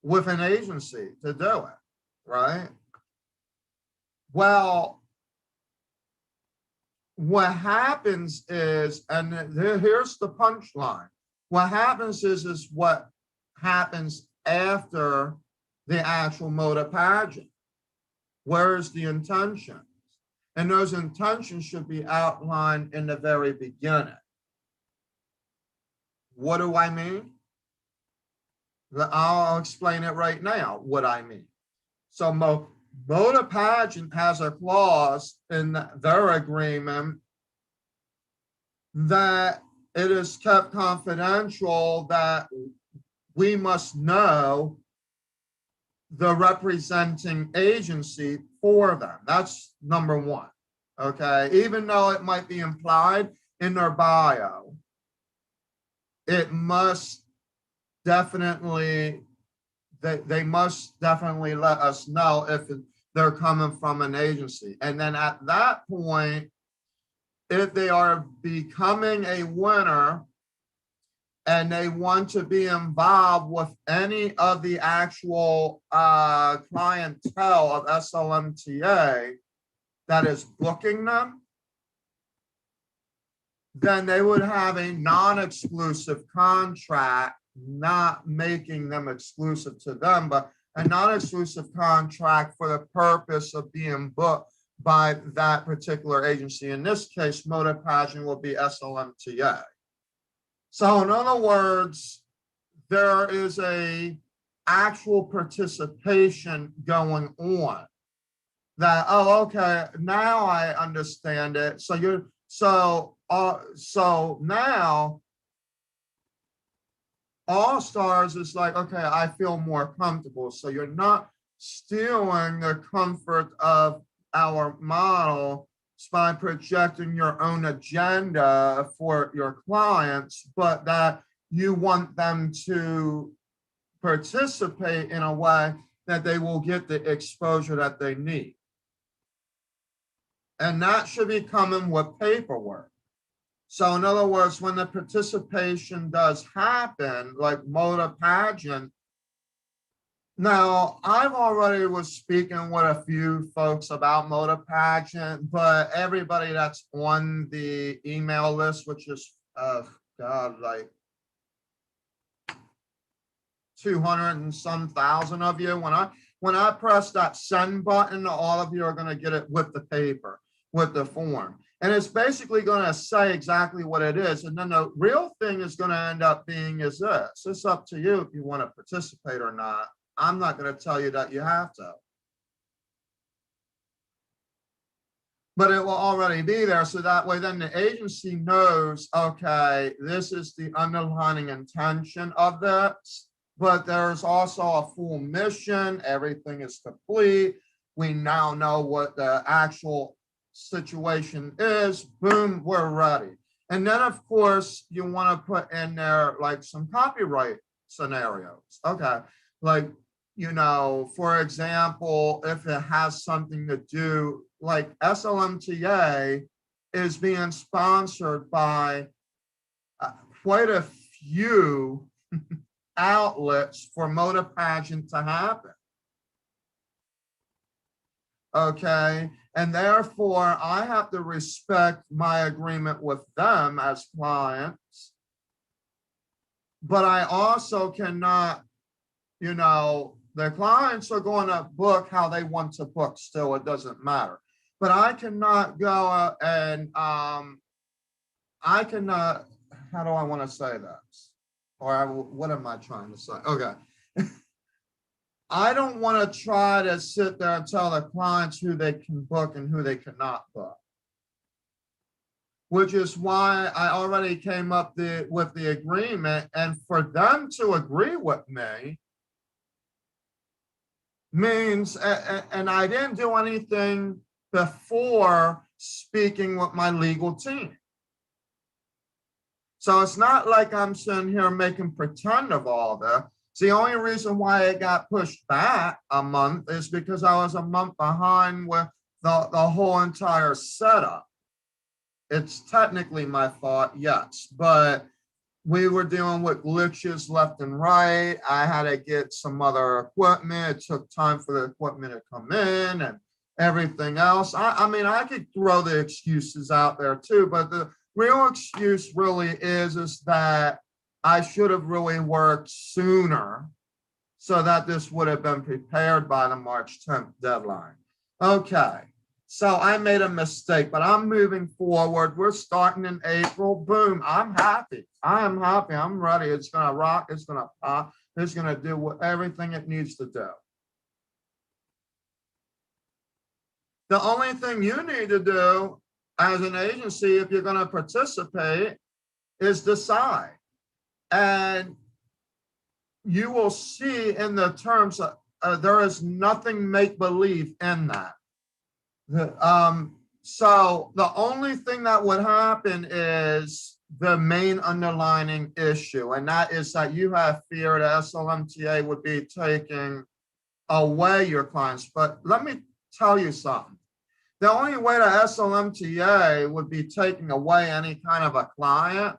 with an agency to do it, right? Well, what happens is, and here's the punchline, what happens is what happens after the actual motor pageant. Where's the intentions? And those intentions should be outlined in the very beginning. What do I mean? I'll explain it right now, what I mean. So motor pageant has a clause in their agreement that it is kept confidential, that we must know the representing agency for them. That's number one, okay? Even though it might be implied in their bio, it must definitely, they must definitely let us know if they're coming from an agency. And then at that point, if they are becoming a winner and they want to be involved with any of the actual clientele of SLMTA that is booking them, then they would have a non-exclusive contract, not making them exclusive to them, but a non-exclusive contract for the purpose of being booked by that particular agency. In this case, motor pageant will be SLMTA. So in other words, there is a actual participation going on that, oh, okay, now I understand it. So now All Stars is like, okay, I feel more comfortable. So you're not stealing the comfort of our model by projecting your own agenda for your clients, but that you want them to participate in a way that they will get the exposure that they need. And that should be coming with paperwork. So in other words, when the participation does happen, like motor pageant, now I've already was speaking with a few folks about motor pageant, but everybody that's on the email list, which is, God, like 200 and some thousand of you, when I press that send button, all of you are going to get it with the paper, with the form. And it's basically going to say exactly what it is. And then the real thing is going to end up being is this. It's up to you if you want to participate or not. I'm not going to tell you that you have to. But it will already be there. So that way then the agency knows, okay, this is the underlying intention of this, but there's also a full mission. Everything is complete. We now know what the actual situation is. Boom, we're ready. And then of course you want to put in there like some copyright scenarios. Okay, like, you know, for example, if it has something to do, like SLMTA is being sponsored by quite a few outlets for motor pageant to happen. Okay, and therefore I have to respect my agreement with them as clients, but I also cannot, you know, the clients are going to book how they want to book still, it doesn't matter. But I cannot go and I cannot, how do I want to say this? Or what am I trying to say? Okay. I don't want to try to sit there and tell the clients who they can book and who they cannot book. Which is why I already came up with the agreement, and for them to agree with me means, and I didn't do anything before speaking with my legal team. So it's not like I'm sitting here making pretend of all this. The only reason why it got pushed back a month is because I was a month behind with the whole entire setup. It's technically my fault, yes, but we were dealing with glitches left and right. I had to get some other equipment. It took time for the equipment to come in and everything else. I mean, I could throw the excuses out there too, but the real excuse really is that I should have really worked sooner so that this would have been prepared by the March 10th deadline. Okay, so I made a mistake, but I'm moving forward. We're starting in April. Boom, I'm happy. I am happy. I'm ready. It's going to rock. It's going to pop. It's going to do everything it needs to do. The only thing you need to do as an agency, if you're going to participate, is decide. And you will see in the terms of, there is nothing make-believe in that. So the only thing that would happen is the main underlining issue, and that is that you have fear that SLMTA would be taking away your clients. But let me tell you something. The only way that SLMTA would be taking away any kind of a client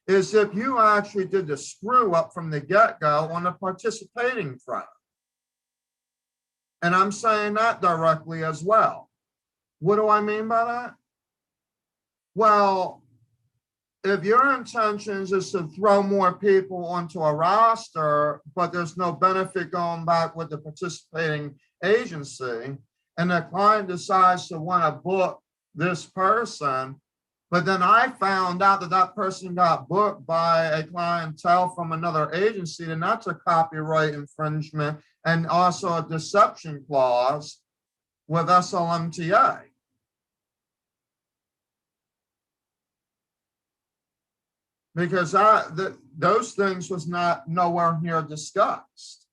is if you actually did the screw up from the get-go on the participating front. And I'm saying that directly as well. What do I mean by that? Well, if your intentions is to throw more people onto a roster, but there's no benefit going back with the participating agency, and the client decides to want to book this person, but then I found out that that person got booked by a clientele from another agency, then that's a copyright infringement and also a deception clause with SLMTA. Because those things was nowhere near discussed.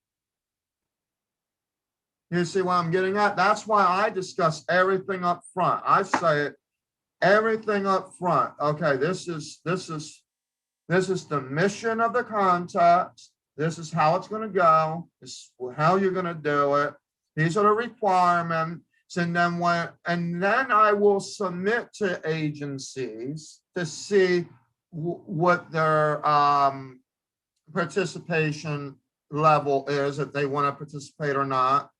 You see what I'm getting at? That's why I discuss everything up front. I say it, everything up front. Okay, this is the mission of the contest. This is how it's going to go. This is how you're going to do it. These are the requirements. And then I will submit to agencies to see what their participation level is, if they want to participate or not.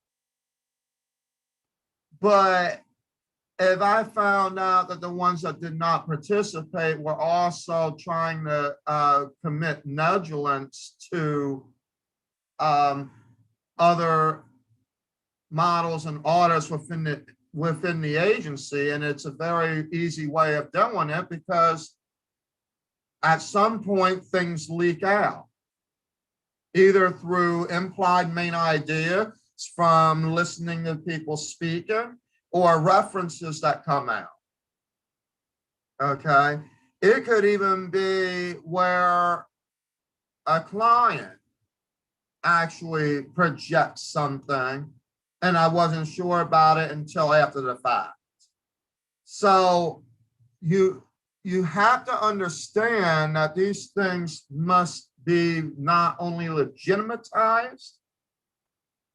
But if I found out that the ones that did not participate were also trying to commit negligence to other models and orders within the agency, and it's a very easy way of doing it because at some point things leak out, either through implied main ideas from listening to people speaking or references that come out. Okay, it could even be where a client actually projects something and I wasn't sure about it until after the fact. So you have to understand that these things must be not only legitimatized,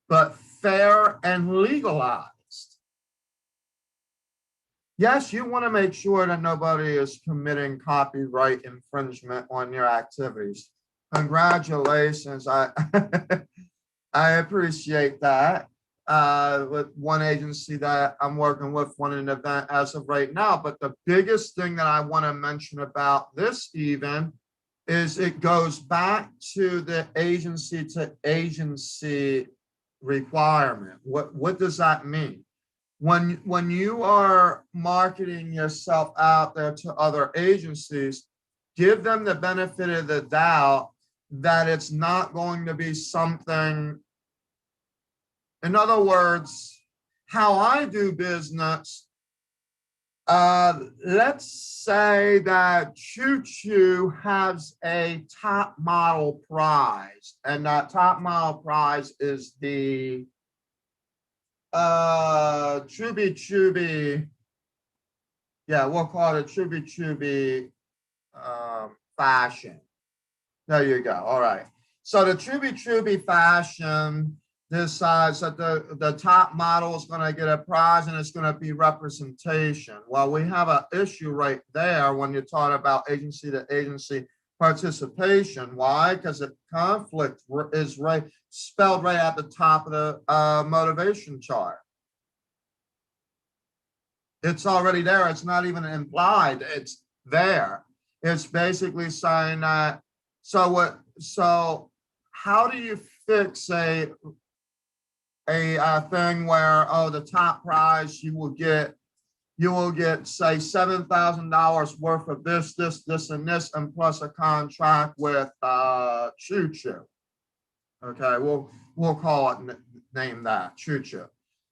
but fair and legalized. Yes, you want to make sure that nobody is committing copyright infringement on your activities. Congratulations. I appreciate that. With one agency that I'm working with on an event as of right now. But the biggest thing that I want to mention about this even is it goes back to the agency to agency requirement. What does that mean? When you are marketing yourself out there to other agencies, give them the benefit of the doubt that it's not going to be something. In other words, how I do business, let's say that Choo Choo has a top model prize, and that top model prize is the Chubby Chubby, yeah, we'll call it Chubby Chubby fashion. There you go. All right. So the Chubby Chubby fashion decides that the top model is going to get a prize and it's going to be representation. Well, we have an issue right there when you talk about agency to agency participation. Why? Because the conflict is spelled right at the top of the motivation chart. It's already there. It's not even implied. It's there. It's basically saying that. So how do you fix a thing where, oh, the top prize you will get say $7,000 worth of this, and this, and plus a contract with Choo Choo. Okay, we'll call it, name that Choo Choo.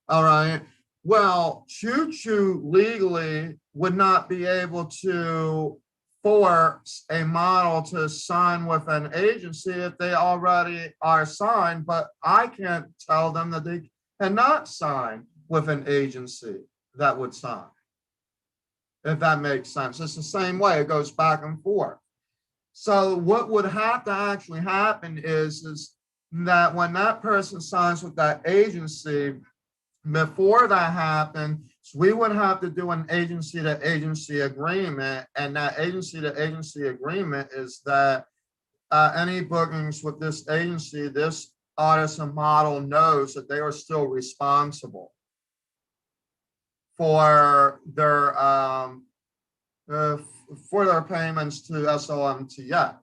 All right. Well, Choo Choo legally would not be able to force a model to sign with an agency if they already are signed, but I can't tell them that they cannot sign with an agency that would sign. If that makes sense. It's the same way, it goes back and forth. So what would have to actually happen is that when that person signs with that agency, before that happens, we would have to do an agency to agency agreement. And that agency to agency agreement is that any bookings with this agency, this artist and model knows that they are still responsible for their payments to SLMTA.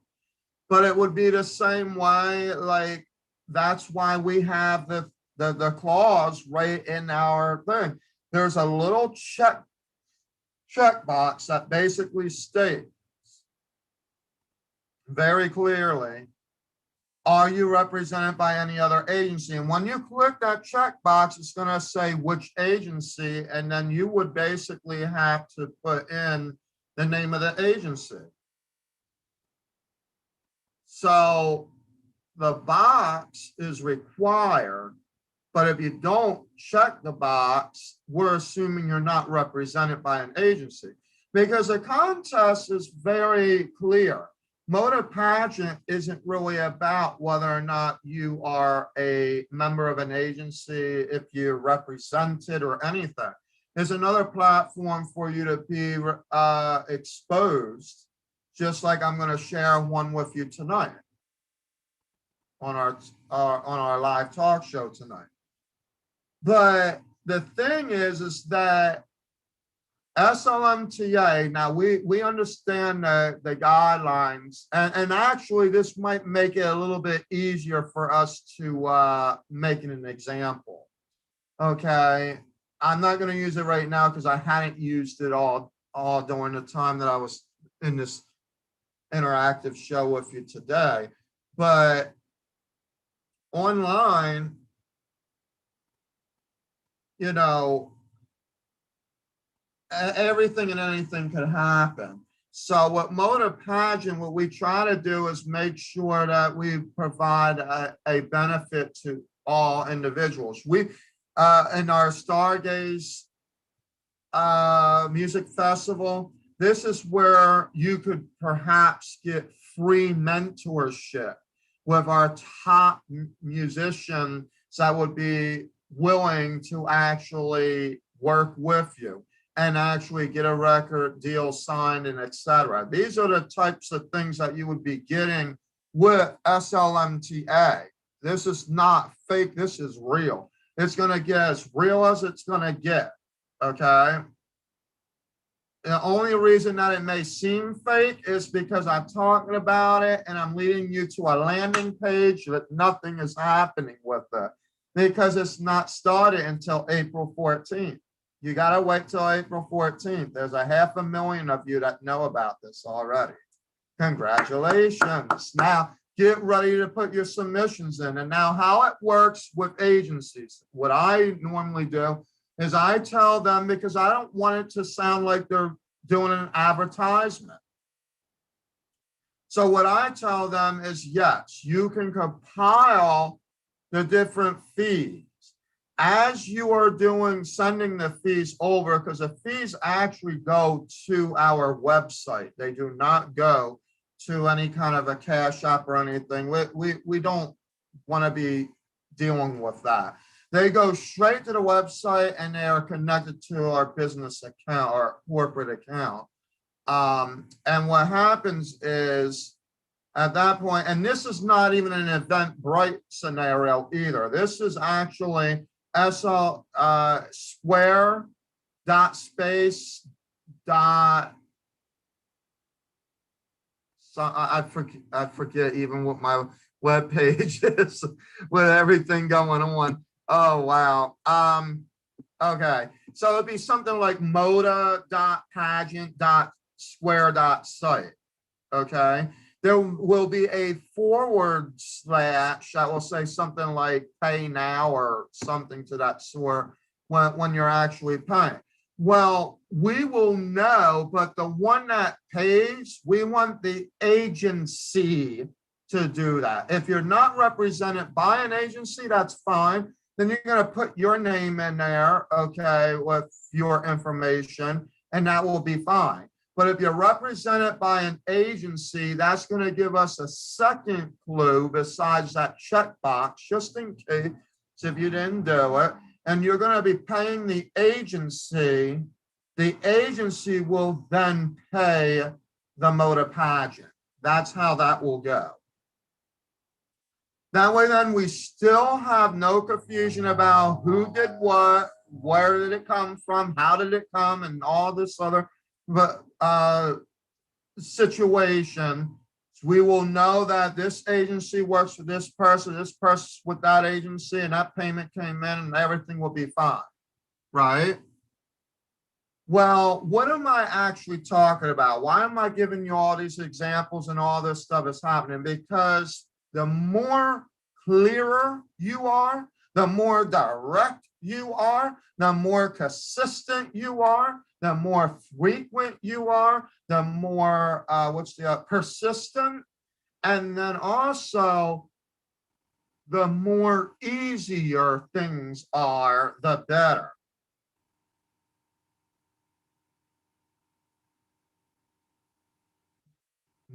But it would be the same way, like that's why we have the clause right in our thing. There's a little check box that basically states very clearly, are you represented by any other agency? And when you click that checkbox, it's going to say which agency, and then you would basically have to put in the name of the agency. So the box is required, but if you don't check the box, we're assuming you're not represented by an agency, because the contest is very clear. Motor pageant isn't really about whether or not you are a member of an agency, if you're represented or anything. There's another platform for you to be exposed, just like I'm going to share one with you tonight on our live talk show tonight. But the thing is that SLMTA, now we understand the guidelines, and actually this might make it a little bit easier for us to make it an example. Okay, I'm not going to use it right now because I hadn't used it all during the time that I was in this interactive show with you today. But online, you know, everything and anything could happen. So what Motor Pageant, what we try to do is make sure that we provide a benefit to all individuals. We, in our Stargaze Music Festival, this is where you could perhaps get free mentorship with our top musicians that would be willing to actually work with you and actually get a record deal signed and etc. These are the types of things that you would be getting with SLMTA. This is not fake, this is real. It's gonna get as real as it's gonna get, okay? The only reason that it may seem fake is because I'm talking about it and I'm leading you to a landing page that nothing is happening with it because it's not started until April 14th. You got to wait till April 14th. There's 500,000 of you that know about this already. Congratulations. Now get ready to put your submissions in. And now how it works with agencies, what I normally do is I tell them, because I don't want it to sound like they're doing an advertisement. So what I tell them is, yes, you can compile the different fees as you are sending the fees over, because the fees actually go to our website. They do not go to any kind of a cash app or anything. We don't want to be dealing with that. They go straight to the website and they are connected to our business account or corporate account. And what happens is At that point, and this is not even an Eventbrite scenario either. This is actually SL square dot space dot. So I forget even what my web page is with everything going on. Oh wow. Okay, so it'd be something like moda.pageant.square.site. Okay, there will be a forward slash that will say something like pay now or something to that sort when you're actually paying. Well, we will know, but the one that pays, we want the agency to do that. If you're not represented by an agency, that's fine. Then you're going to put your name in there, okay, with your information, and that will be fine. But if you're represented by an agency, that's going to give us a second clue besides that checkbox, just in case if you didn't do it. And you're going to be paying the agency will then pay the motor pageant. That's how that will go. That way, then we still have no confusion about who did what, where did it come from, how did it come, and all this other situation. We will know that this agency works for this person with that agency, and that payment came in, and everything will be fine, right? Well, what am I actually talking about? Why am I giving you all these examples and all this stuff is happening? Because the more clearer you are, the more direct you are, the more consistent you are, the more frequent you are, the more persistent, and then also the more easier things are, the better.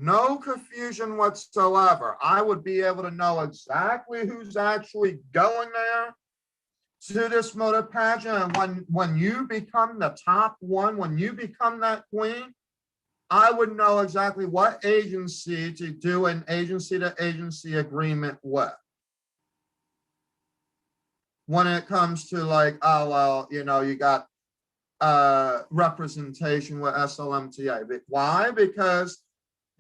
No confusion whatsoever. I would be able to know exactly who's actually going there to this motor pageant. And when you become the top one, when you become that queen, I would know exactly what agency to do an agency-to-agency agreement with. When it comes to like, oh, well, you know, you got representation with SLMTA. Why? Because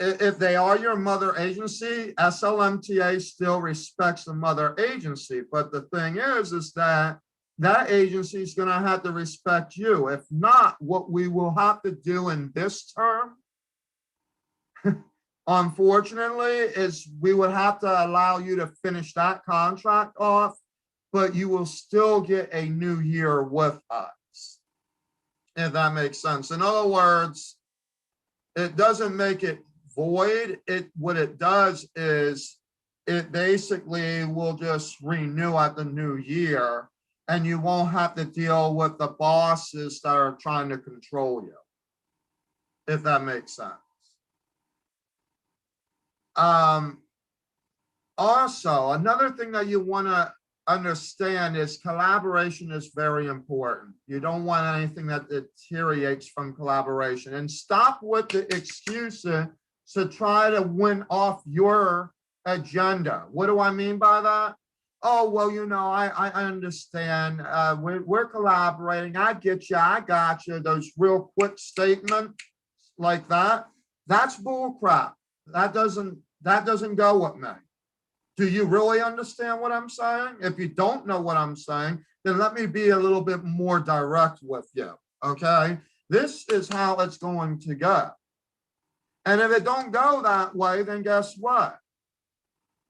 if they are your mother agency, SLMTA still respects the mother agency. But the thing is that that agency is going to have to respect you. If not, what we will have to do in this term, unfortunately, is we would have to allow you to finish that contract off, but you will still get a new year with us, if that makes sense. In other words, it doesn't make it void. What it does is it basically will just renew at the new year, and you won't have to deal with the bosses that are trying to control you, if that makes sense. Also, another thing that you want to understand is collaboration is very important. You don't want anything that deteriorates from collaboration, and stop with the excuses to try to win off your agenda. What do I mean by that? Oh, well, you know, I understand. We're collaborating. I get you. I got you. Those real quick statements like that. That's bull crap. That doesn't go with me. Do you really understand what I'm saying? If you don't know what I'm saying, then let me be a little bit more direct with you, okay? This is how it's going to go. And if it don't go that way, then guess what?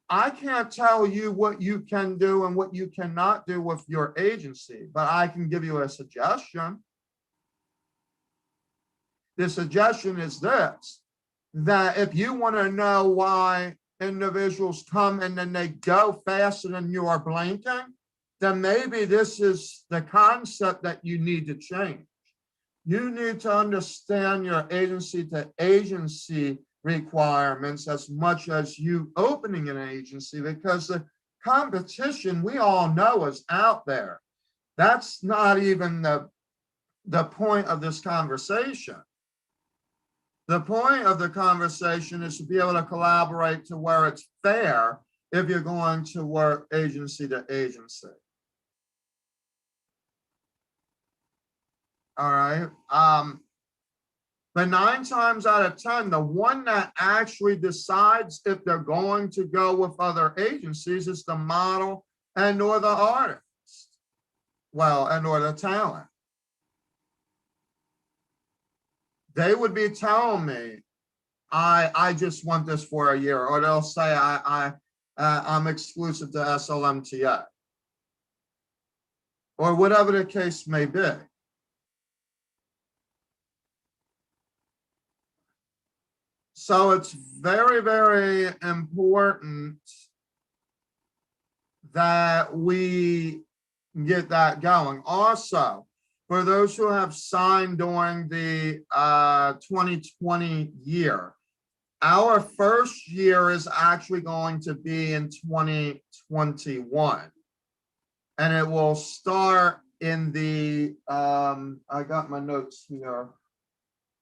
I can't tell you what you can do and what you cannot do with your agency, but I can give you a suggestion. The suggestion is this, that if you want to know why individuals come and then they go faster than you are blinking, then maybe this is the concept that you need to change. You need to understand your agency to agency requirements as much as you opening an agency, because the competition we all know is out there. That's not even the point of this conversation. The point of the conversation is to be able to collaborate to where it's fair if you're going to work agency to agency. All right. But 9 times out of 10, the one that actually decides if they're going to go with other agencies is the model and or the artist. Well, and or the talent. They would be telling me, I just want this for a year, or they'll say I'm exclusive to SLMTA, or whatever the case may be. So it's very, very important that we get that going. Also, for those who have signed during the 2020 year, our first year is actually going to be in 2021. And it will start in the, I got my notes here.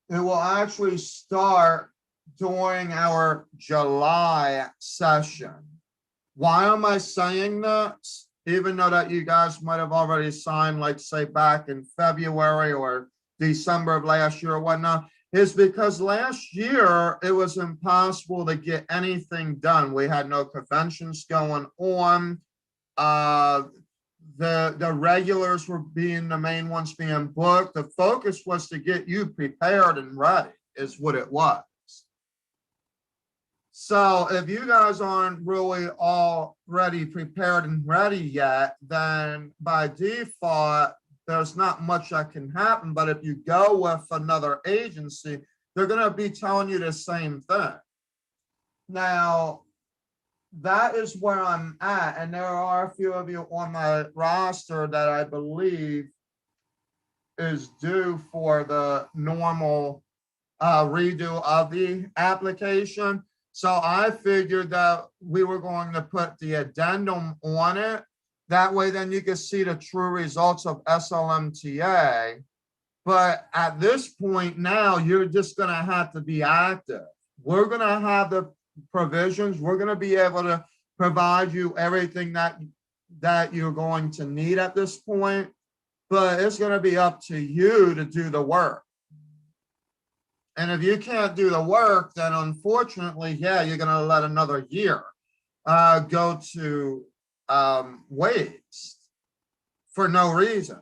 It will actually start during our July session. Why am I saying that? Even though that you guys might have already signed, like say back in February or December of last year or whatnot, is because last year it was impossible to get anything done. We had no conventions going on. The regulars were being the main ones being booked. The focus was to get you prepared and ready, is what it was. So if you guys aren't really already prepared and ready yet, then by default, there's not much that can happen. But if you go with another agency, they're going to be telling you the same thing. Now, that is where I'm at. And there are a few of you on my roster that I believe is due for the normal redo of the application. So I figured that we were going to put the addendum on it. That way, then you can see the true results of SLMTA. But at this point now, you're just going to have to be active. We're going to have the provisions. We're going to be able to provide you everything that you're going to need at this point. But it's going to be up to you to do the work. And if you can't do the work, then unfortunately, yeah, you're going to let another year go to waste for no reason.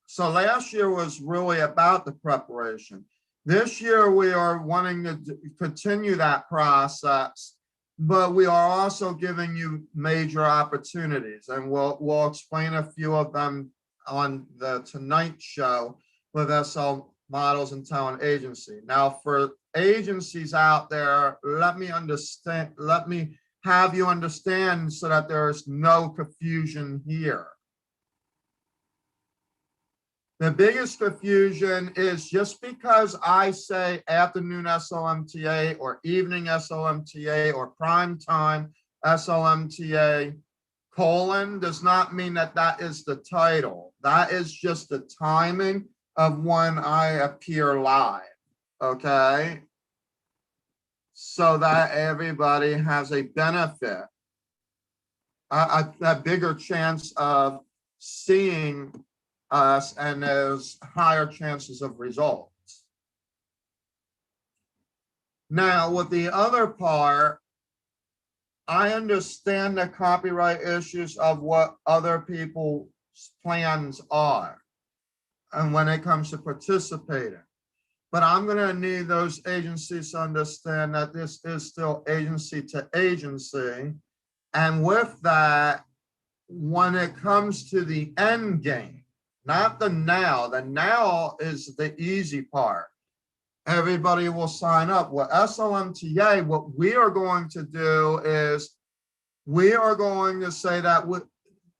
So last year was really about the preparation. This year, we are wanting to continue that process, but we are also giving you major opportunities, and we'll explain a few of them on the Tonight Show with SL Models and Talent Agency. Now, for agencies out there, let me have you understand so that there is no confusion here. The biggest confusion is just because I say afternoon SLMTA or evening SLMTA or prime time SLMTA does not mean that that is the title. That is just the timing of when I appear live, okay? So that everybody has a benefit, a bigger chance of seeing us, and there's higher chances of results. Now, with the other part, I understand the copyright issues of what other people's plans are, and when it comes to participating. But I'm going to need those agencies to understand that this is still agency to agency. And with that, when it comes to the end game, not the now is the easy part. Everybody will sign up. With SLMTA, what we are going to do is we are going to say that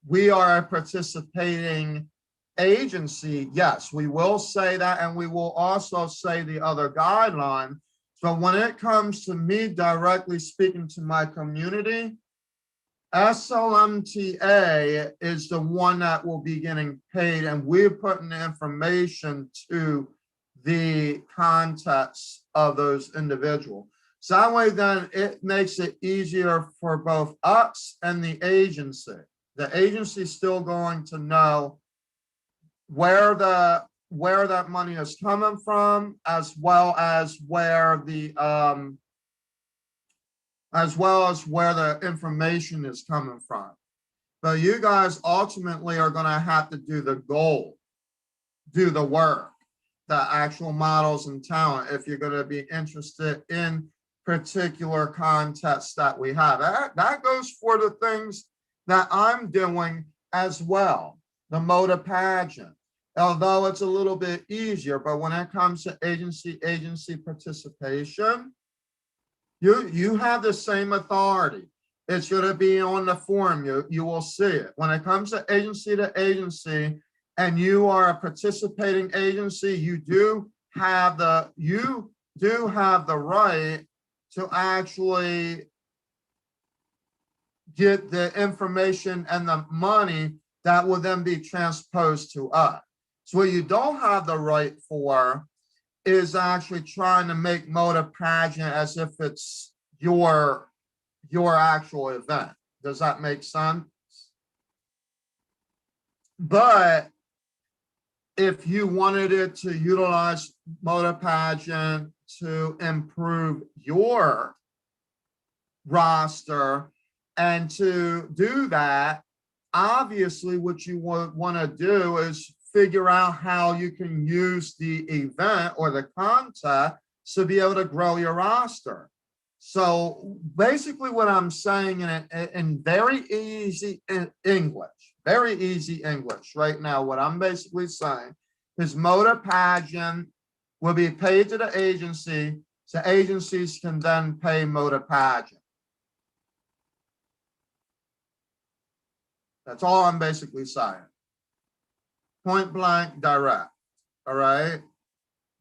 we are a participating agency. Yes, we will say that, and we will also say the other guideline. So when it comes to me directly speaking to my community, SLMTA is the one that will be getting paid, and we're putting the information to the contacts of those individuals. So that way, then it makes it easier for both us and the agency. The agency is still going to know where that money is coming from, as well as where the information is coming from. But you guys ultimately are going to have to do the goal, do the work, the actual models and talent, if you're going to be interested in particular contests that we have. That goes for the things that I'm doing as well, the MOTA pageant, although it's a little bit easier. But when it comes to agency participation, you have the same authority. It's going to be on the form. You will see it. When it comes to agency, and you are a participating agency, you do have the right to actually get the information and the money that will then be transposed to us. So what you don't have the right for is actually trying to make MOTA pageant as if it's your actual event. Does that make sense? But if you wanted it to utilize MOTA pageant to improve your roster, and to do that, obviously what you want to do is figure out how you can use the event or the content to be able to grow your roster. So basically what I'm saying in very easy English right now, what I'm basically saying is MOTA pageant will be paid to the agency, so agencies can then pay MOTA pageant. That's all I'm basically saying. Point blank direct, all right?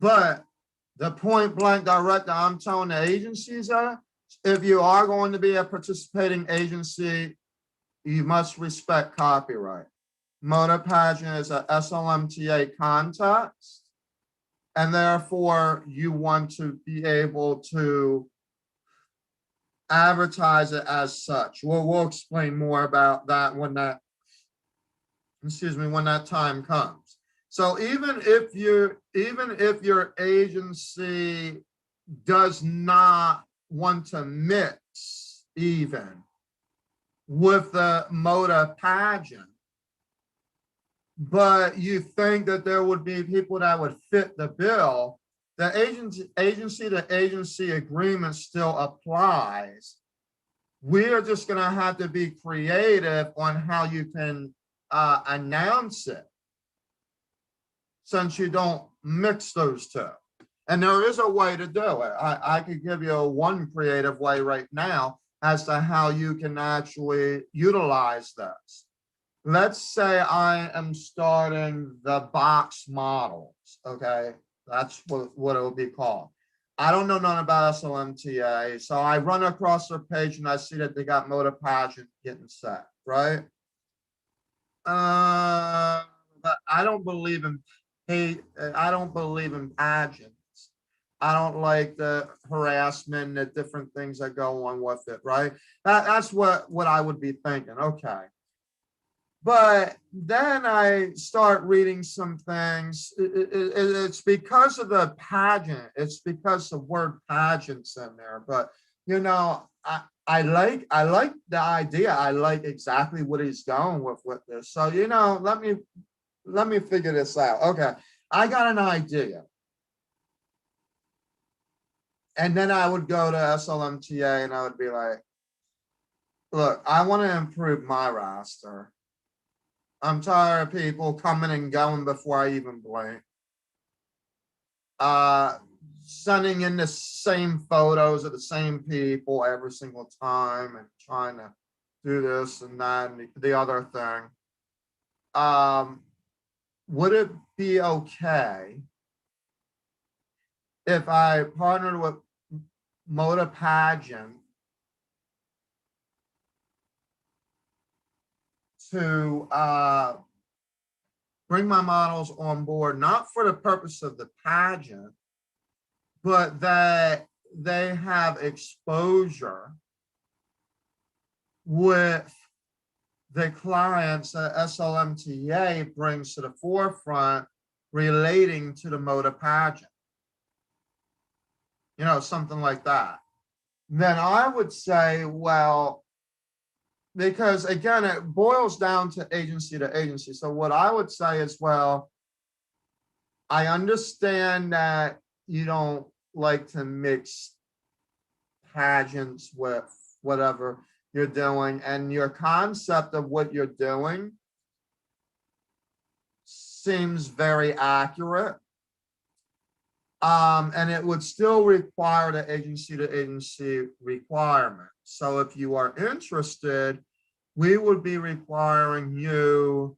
But the point blank direct that I'm telling the agencies are, if you are going to be a participating agency, you must respect copyright. MOTA pageant is a SLMTA context, and therefore you want to be able to advertise it as such. We'll explain more about that when that time comes. So even if your agency does not want to mix even with the MOTA pageant, but you think that there would be people that would fit the bill, the agency agreement still applies. We're just going to have to be creative on how you can announce it, since you don't mix those two. And there is a way to do it. I could give you one creative way right now as to how you can actually utilize this. Let's say I am starting the box models, okay? That's what it will be called. I don't know nothing about SLMTA, so I run across their page and I see that they got MOTA pageant getting set, right? But I don't believe in pageants. I don't like the harassment, the different things that go on with it, right? That's what I would be thinking, okay. But then I start reading some things. It's because of the pageant. It's because the word pageant's in there. But you know, I like the idea. I like exactly what he's going with this. So you know, let me figure this out. Okay, I got an idea. And then I would go to SLMTA and I would be like, look, I want to improve my roster. I'm tired of people coming and going before I even blink. Sending in the same photos of the same people every single time and trying to do this and that and the other thing. Would it be okay if I partnered with MOTA pageant to bring my models on board, not for the purpose of the pageant, but that they have exposure with the clients that SLMTA brings to the forefront relating to the mode of pageant, you know, something like that. Then I would say, well, because again, it boils down to agency to agency. So what I would say is, well, I understand that you don't like to mix pageants with whatever you're doing, and your concept of what you're doing seems very accurate. And it would still require the agency to agency requirement. So if you are interested, we would be requiring you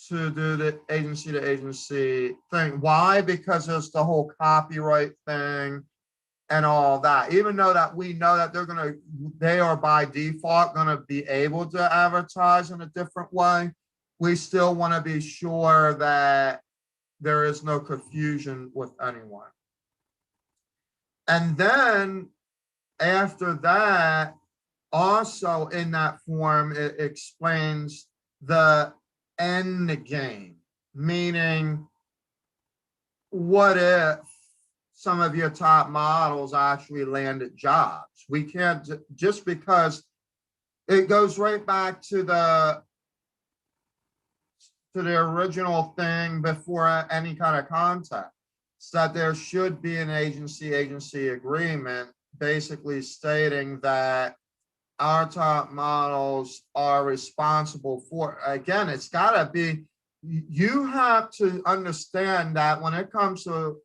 to do the agency to agency thing. Why? Because there's the whole copyright thing and all that. Even though that we know that they are by default gonna be able to advertise in a different way, we still want to be sure that there is no confusion with anyone. And then after that, also in that form, it explains the end game, meaning what if some of your top models actually landed jobs? We can't, just because it goes right back to the original thing before any kind of contact, so that there should be an agency agreement basically stating that our top models are responsible for, again, it's got to be, you have to understand that when it comes to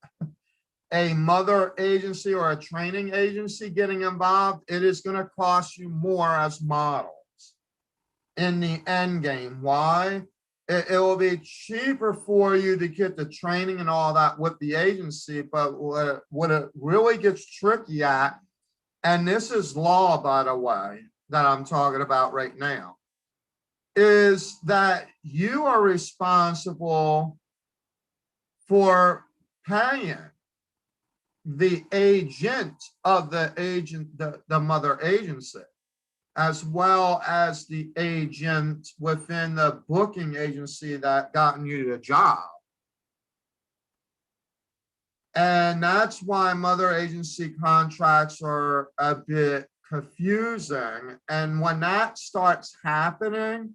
a mother agency or a training agency getting involved, it is going to cost you more as models in the end game. Why? It will be cheaper for you to get the training and all that with the agency, but what it really gets tricky at, and this is law, by the way, that I'm talking about right now, is that you are responsible for paying the agent of the mother agency, as well as the agent within the booking agency that gotten you the job. And that's why mother agency contracts are a bit confusing. And when that starts happening,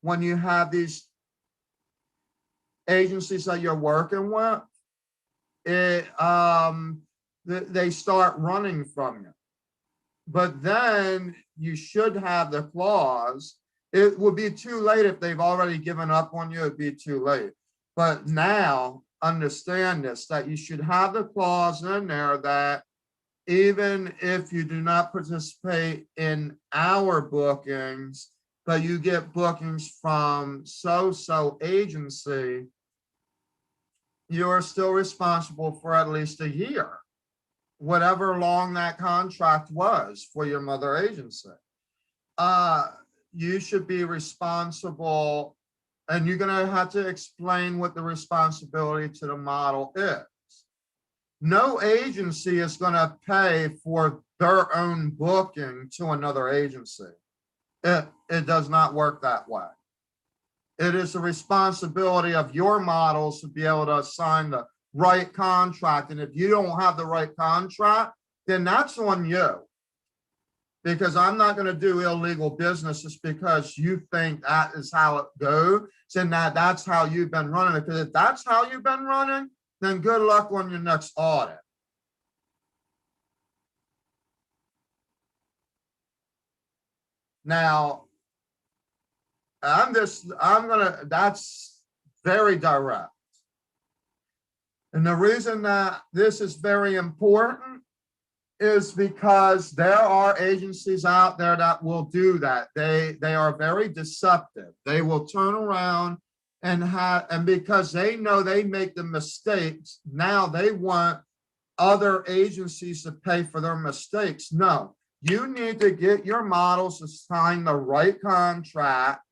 when you have these agencies that you're working with, they start running from you. But then you should have the clause. It would be too late if they've already given up on you. It'd be too late. But now understand this, that you should have the clause in there that even if you do not participate in our bookings, but you get bookings from so-so agency, you're still responsible for at least a year, whatever long that contract was for your mother agency. You should be responsible, and you're going to have to explain what the responsibility to the model is. No agency is going to pay for their own booking to another agency. It does not work that way. It is the responsibility of your models to be able to assign the right contract. And if you don't have the right contract, then that's on you. Because I'm not going to do illegal business just because you think that is how it goes, and that's how you've been running it. Because if that's how you've been running, then good luck on your next audit. Now, that's very direct. And the reason that this is very important is because there are agencies out there that will do that. They are very deceptive. They will turn around and because they know they make the mistakes, now they want other agencies to pay for their mistakes. No, you need to get your models to sign the right contract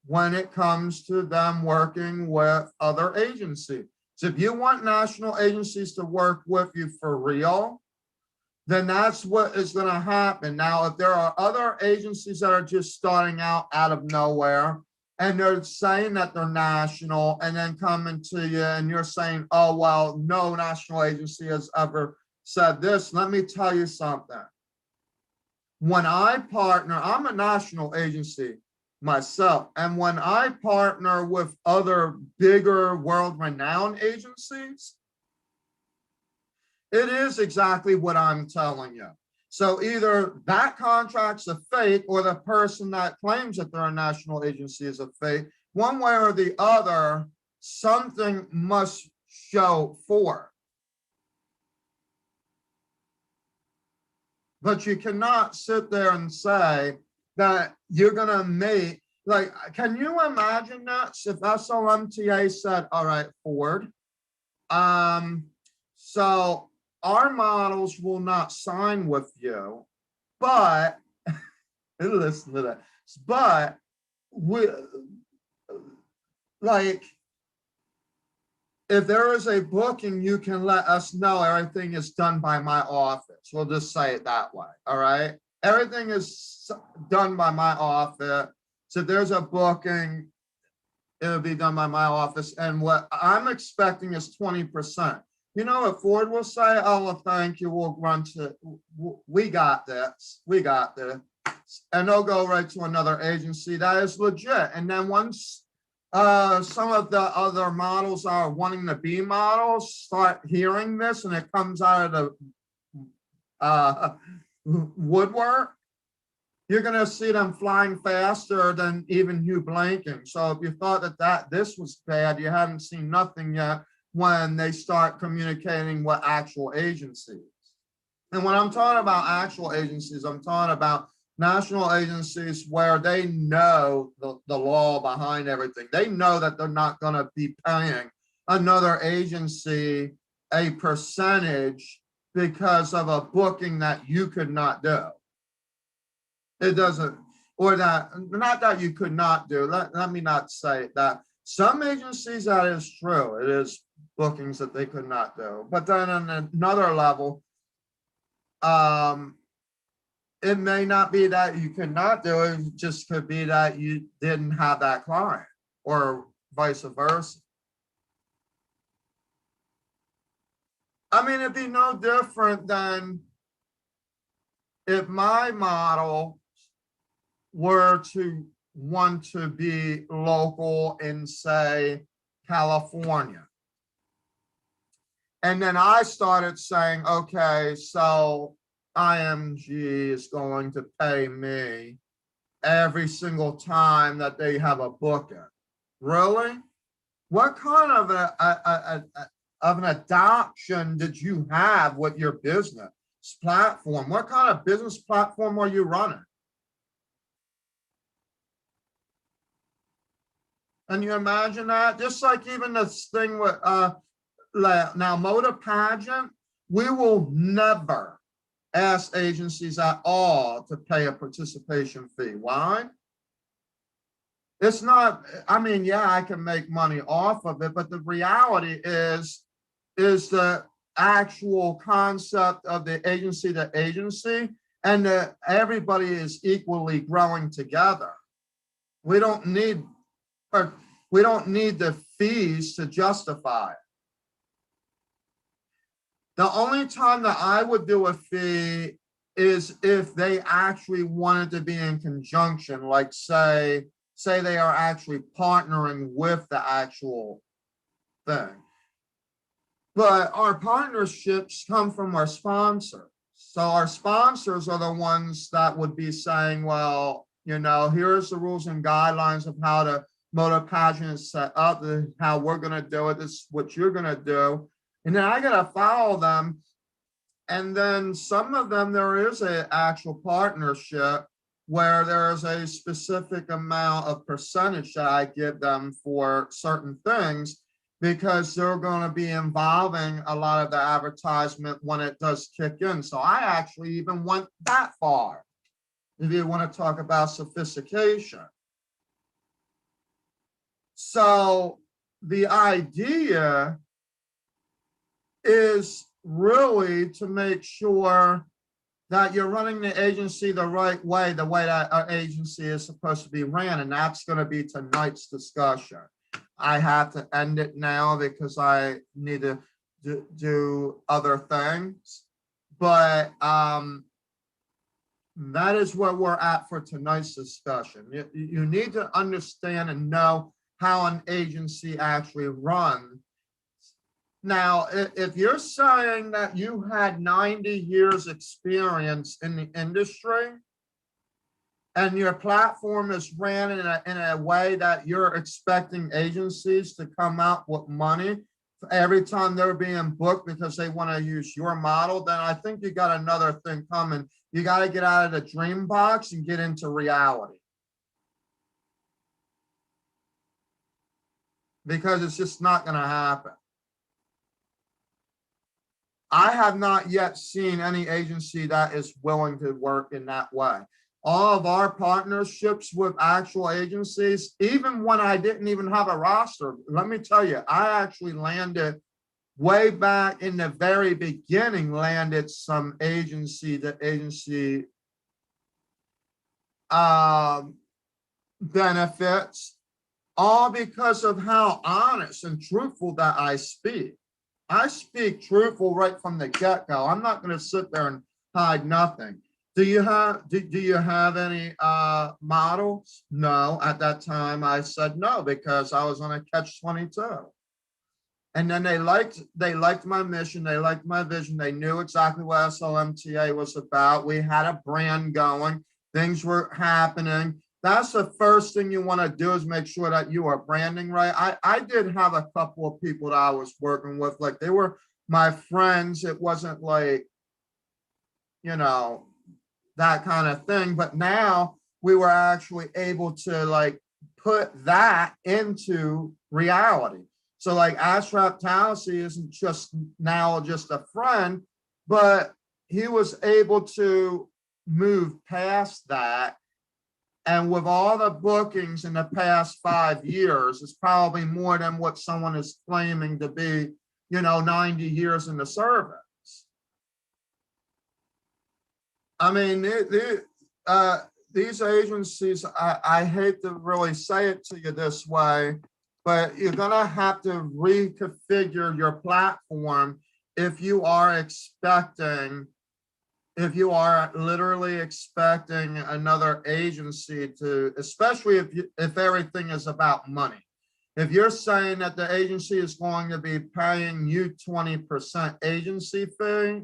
when it comes to them working with other agencies. So if you want national agencies to work with you for real, then that's what is going to happen. Now, if there are other agencies that are just starting out of nowhere, and they're saying that they're national, and then coming to you and you're saying, oh, well, no national agency has ever said this. Let me tell you something. When I partner, I'm a national agency myself. And when I partner with other bigger world-renowned agencies, it is exactly what I'm telling you. So either that contract's a fake, or the person that claims that they're a national agency is a fake. One way or the other, something must show for it. But you cannot sit there and say that you're going to make, like, can you imagine that if SLMTA said, all right, Ford, so our models will not sign with you, but listen to that, but we, like, if there is a booking, you can let us know everything is done by my office. We'll just say it that way. All right. Everything is done by my office. So if there's a booking, it'll be done by my office. And what I'm expecting is 20%. You know what Ford will say? Oh, well, thank you. We'll run to, we got this. We got this. And they'll go right to another agency that is legit. And then once some of the other models are wanting to be models start hearing this, and it comes out of the woodwork, you're going to see them flying faster than even you blinking. So if you thought that this was bad, you haven't seen nothing yet when they start communicating with actual agencies. And when I'm talking about actual agencies, I'm talking about national agencies where they know the law behind everything. They know that they're not going to be paying another agency a percentage because of a booking that you could not do. It doesn't, or that, not that you could not do, let me not say that. Some agencies, that is true. It is bookings that they could not do. But then on another level, it may not be that you could not do it, it just could be that you didn't have that client, or vice versa. I mean, it'd be no different than if my model were to want to be local in, say, California. And then I started saying, okay, so IMG is going to pay me every single time that they have a booking. Really? What kind of an adoption did you have with your business platform? What kind of business platform are you running? Can you imagine that? Just like even this thing with now motor pageant, we will never ask agencies at all to pay a participation fee. Why? It's not, I mean, yeah, I can make money off of it, but the reality is the actual concept of the agency to agency, and that everybody is equally growing together. We don't need the fees to justify it. The only time that I would do a fee is if they actually wanted to be in conjunction, like say they are actually partnering with the actual thing. But our partnerships come from our sponsors. So our sponsors are the ones that would be saying, well, you know, here's the rules and guidelines of how the motor pageant is set up, how we're going to do it, this is what you're going to do. And then I got to follow them. And then some of them, there is an actual partnership where there is a specific amount of percentage that I give them for certain things, because they're going to be involving a lot of the advertisement when it does kick in. So I actually even went that far, if you want to talk about sophistication. So the idea is really to make sure that you're running the agency the right way, the way that our agency is supposed to be ran. And that's going to be tonight's discussion. I have to end it now because I need to do other things. But that is where we're at for tonight's discussion. You need to understand and know how an agency actually runs. Now, if you're saying that you had 90 years experience in the industry and your platform is ran in a way that you're expecting agencies to come out with money every time they're being booked because they want to use your model, then I think you got another thing coming. You got to get out of the dream box and get into reality. Because it's just not going to happen. I have not yet seen any agency that is willing to work in that way. All of our partnerships with actual agencies, even when I didn't even have a roster, let me tell you, I actually landed way back in the very beginning, landed some agency benefits, all because of how honest and truthful that I speak. I speak truthful right from the get-go. I'm not going to sit there and hide nothing. Do you have any models? No. At that time, I said no because I was on a catch-22. And then they liked my mission. They liked my vision. They knew exactly what SLMTA was about. We had a brand going. Things were happening. That's the first thing you want to do is make sure that you are branding right. I did have a couple of people that I was working with, like they were my friends. It wasn't like, you know, that kind of thing. But now we were actually able to like put that into reality. So like Ashraf Talsi isn't just now just a friend, but he was able to move past that. And with all the bookings in the past 5 years, it's probably more than what someone is claiming to be, 90 years in the service. I mean, these agencies, I hate to really say it to you this way, but you're going to have to reconfigure your platform if you are literally expecting another agency to, especially if everything is about money. If you're saying that the agency is going to be paying you 20% agency fee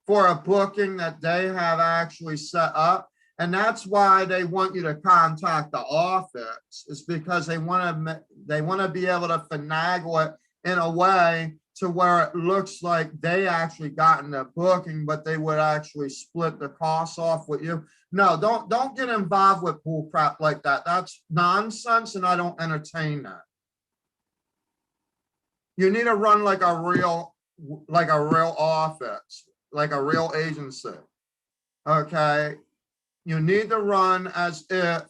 for a booking that they have actually set up, and that's why they want you to contact the office, is because they want to be able to finagle it in a way to where it looks like they actually gotten a booking, but they would actually split the costs off with you. No, don't get involved with bull crap like that. That's nonsense, and I don't entertain that. You need to run like a real office, like a real agency. Okay. You need to run as if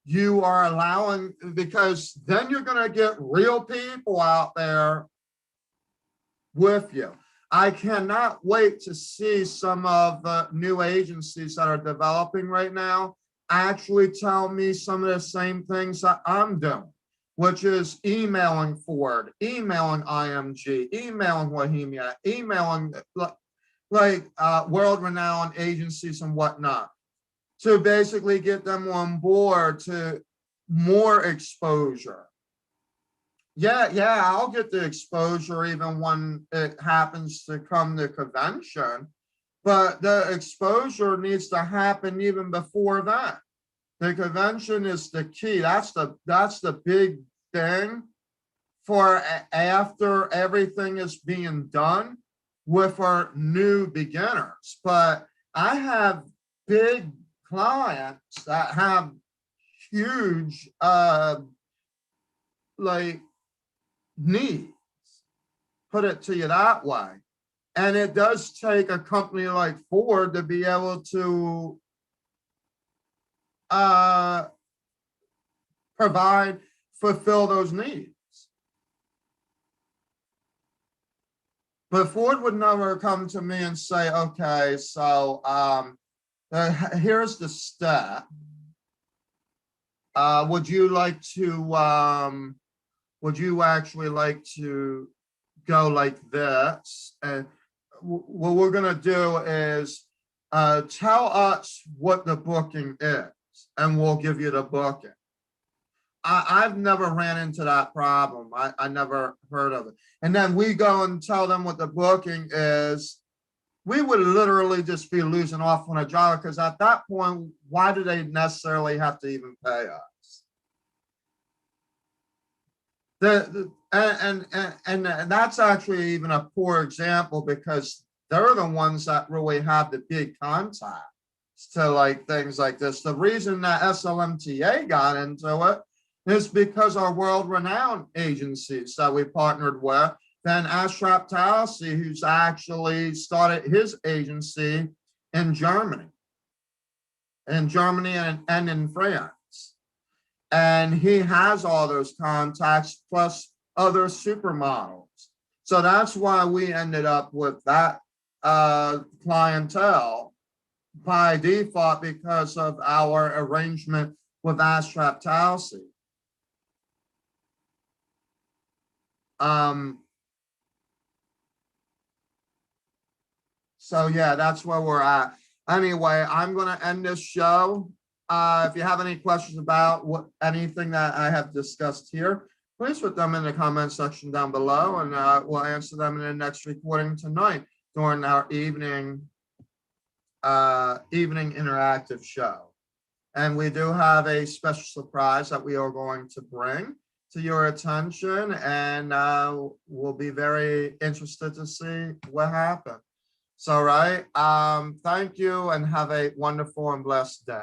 you are allowing, because then you're going to get real people out there with you. I cannot wait to see some of the new agencies that are developing right now actually tell me some of the same things that I'm doing, which is emailing Ford, emailing IMG, emailing Bohemia, emailing like world-renowned agencies and whatnot, to basically get them on board to more exposure. Yeah, I'll get the exposure even when it happens to come to convention, but the exposure needs to happen even before that. The convention is the key. That's the big thing for after everything is being done with our new beginners. But I have big clients that have huge like needs. Put it to you that way. And it does take a company like Ford to be able to fulfill those needs. But Ford would never come to me and say, okay, so here's the step. Would you like to, would you actually like to go like this? And what we're gonna do is tell us what the booking is, and we'll give you the booking. I've never ran into that problem. I never heard of it. And then we go and tell them what the booking is. We would literally just be losing off on a job, because at that point, why do they necessarily have to even pay us? And that's actually even a poor example, because they're the ones that really have the big contacts to like things like this. The reason that SLMTA got into it is because our world-renowned agencies that we partnered with, then Astrap Talsi, who's actually started his agency in Germany and in France. And he has all those contacts plus other supermodels. So that's why we ended up with that clientele by default, because of our arrangement with Astrap Talsi. So yeah, that's where we're at. Anyway, I'm going to end this show. If you have any questions about anything that I have discussed here, please put them in the comment section down below, and we'll answer them in the next recording tonight during our evening interactive show. And we do have a special surprise that we are going to bring to your attention, and we'll be very interested to see what happens. So, right, thank you, and have a wonderful and blessed day.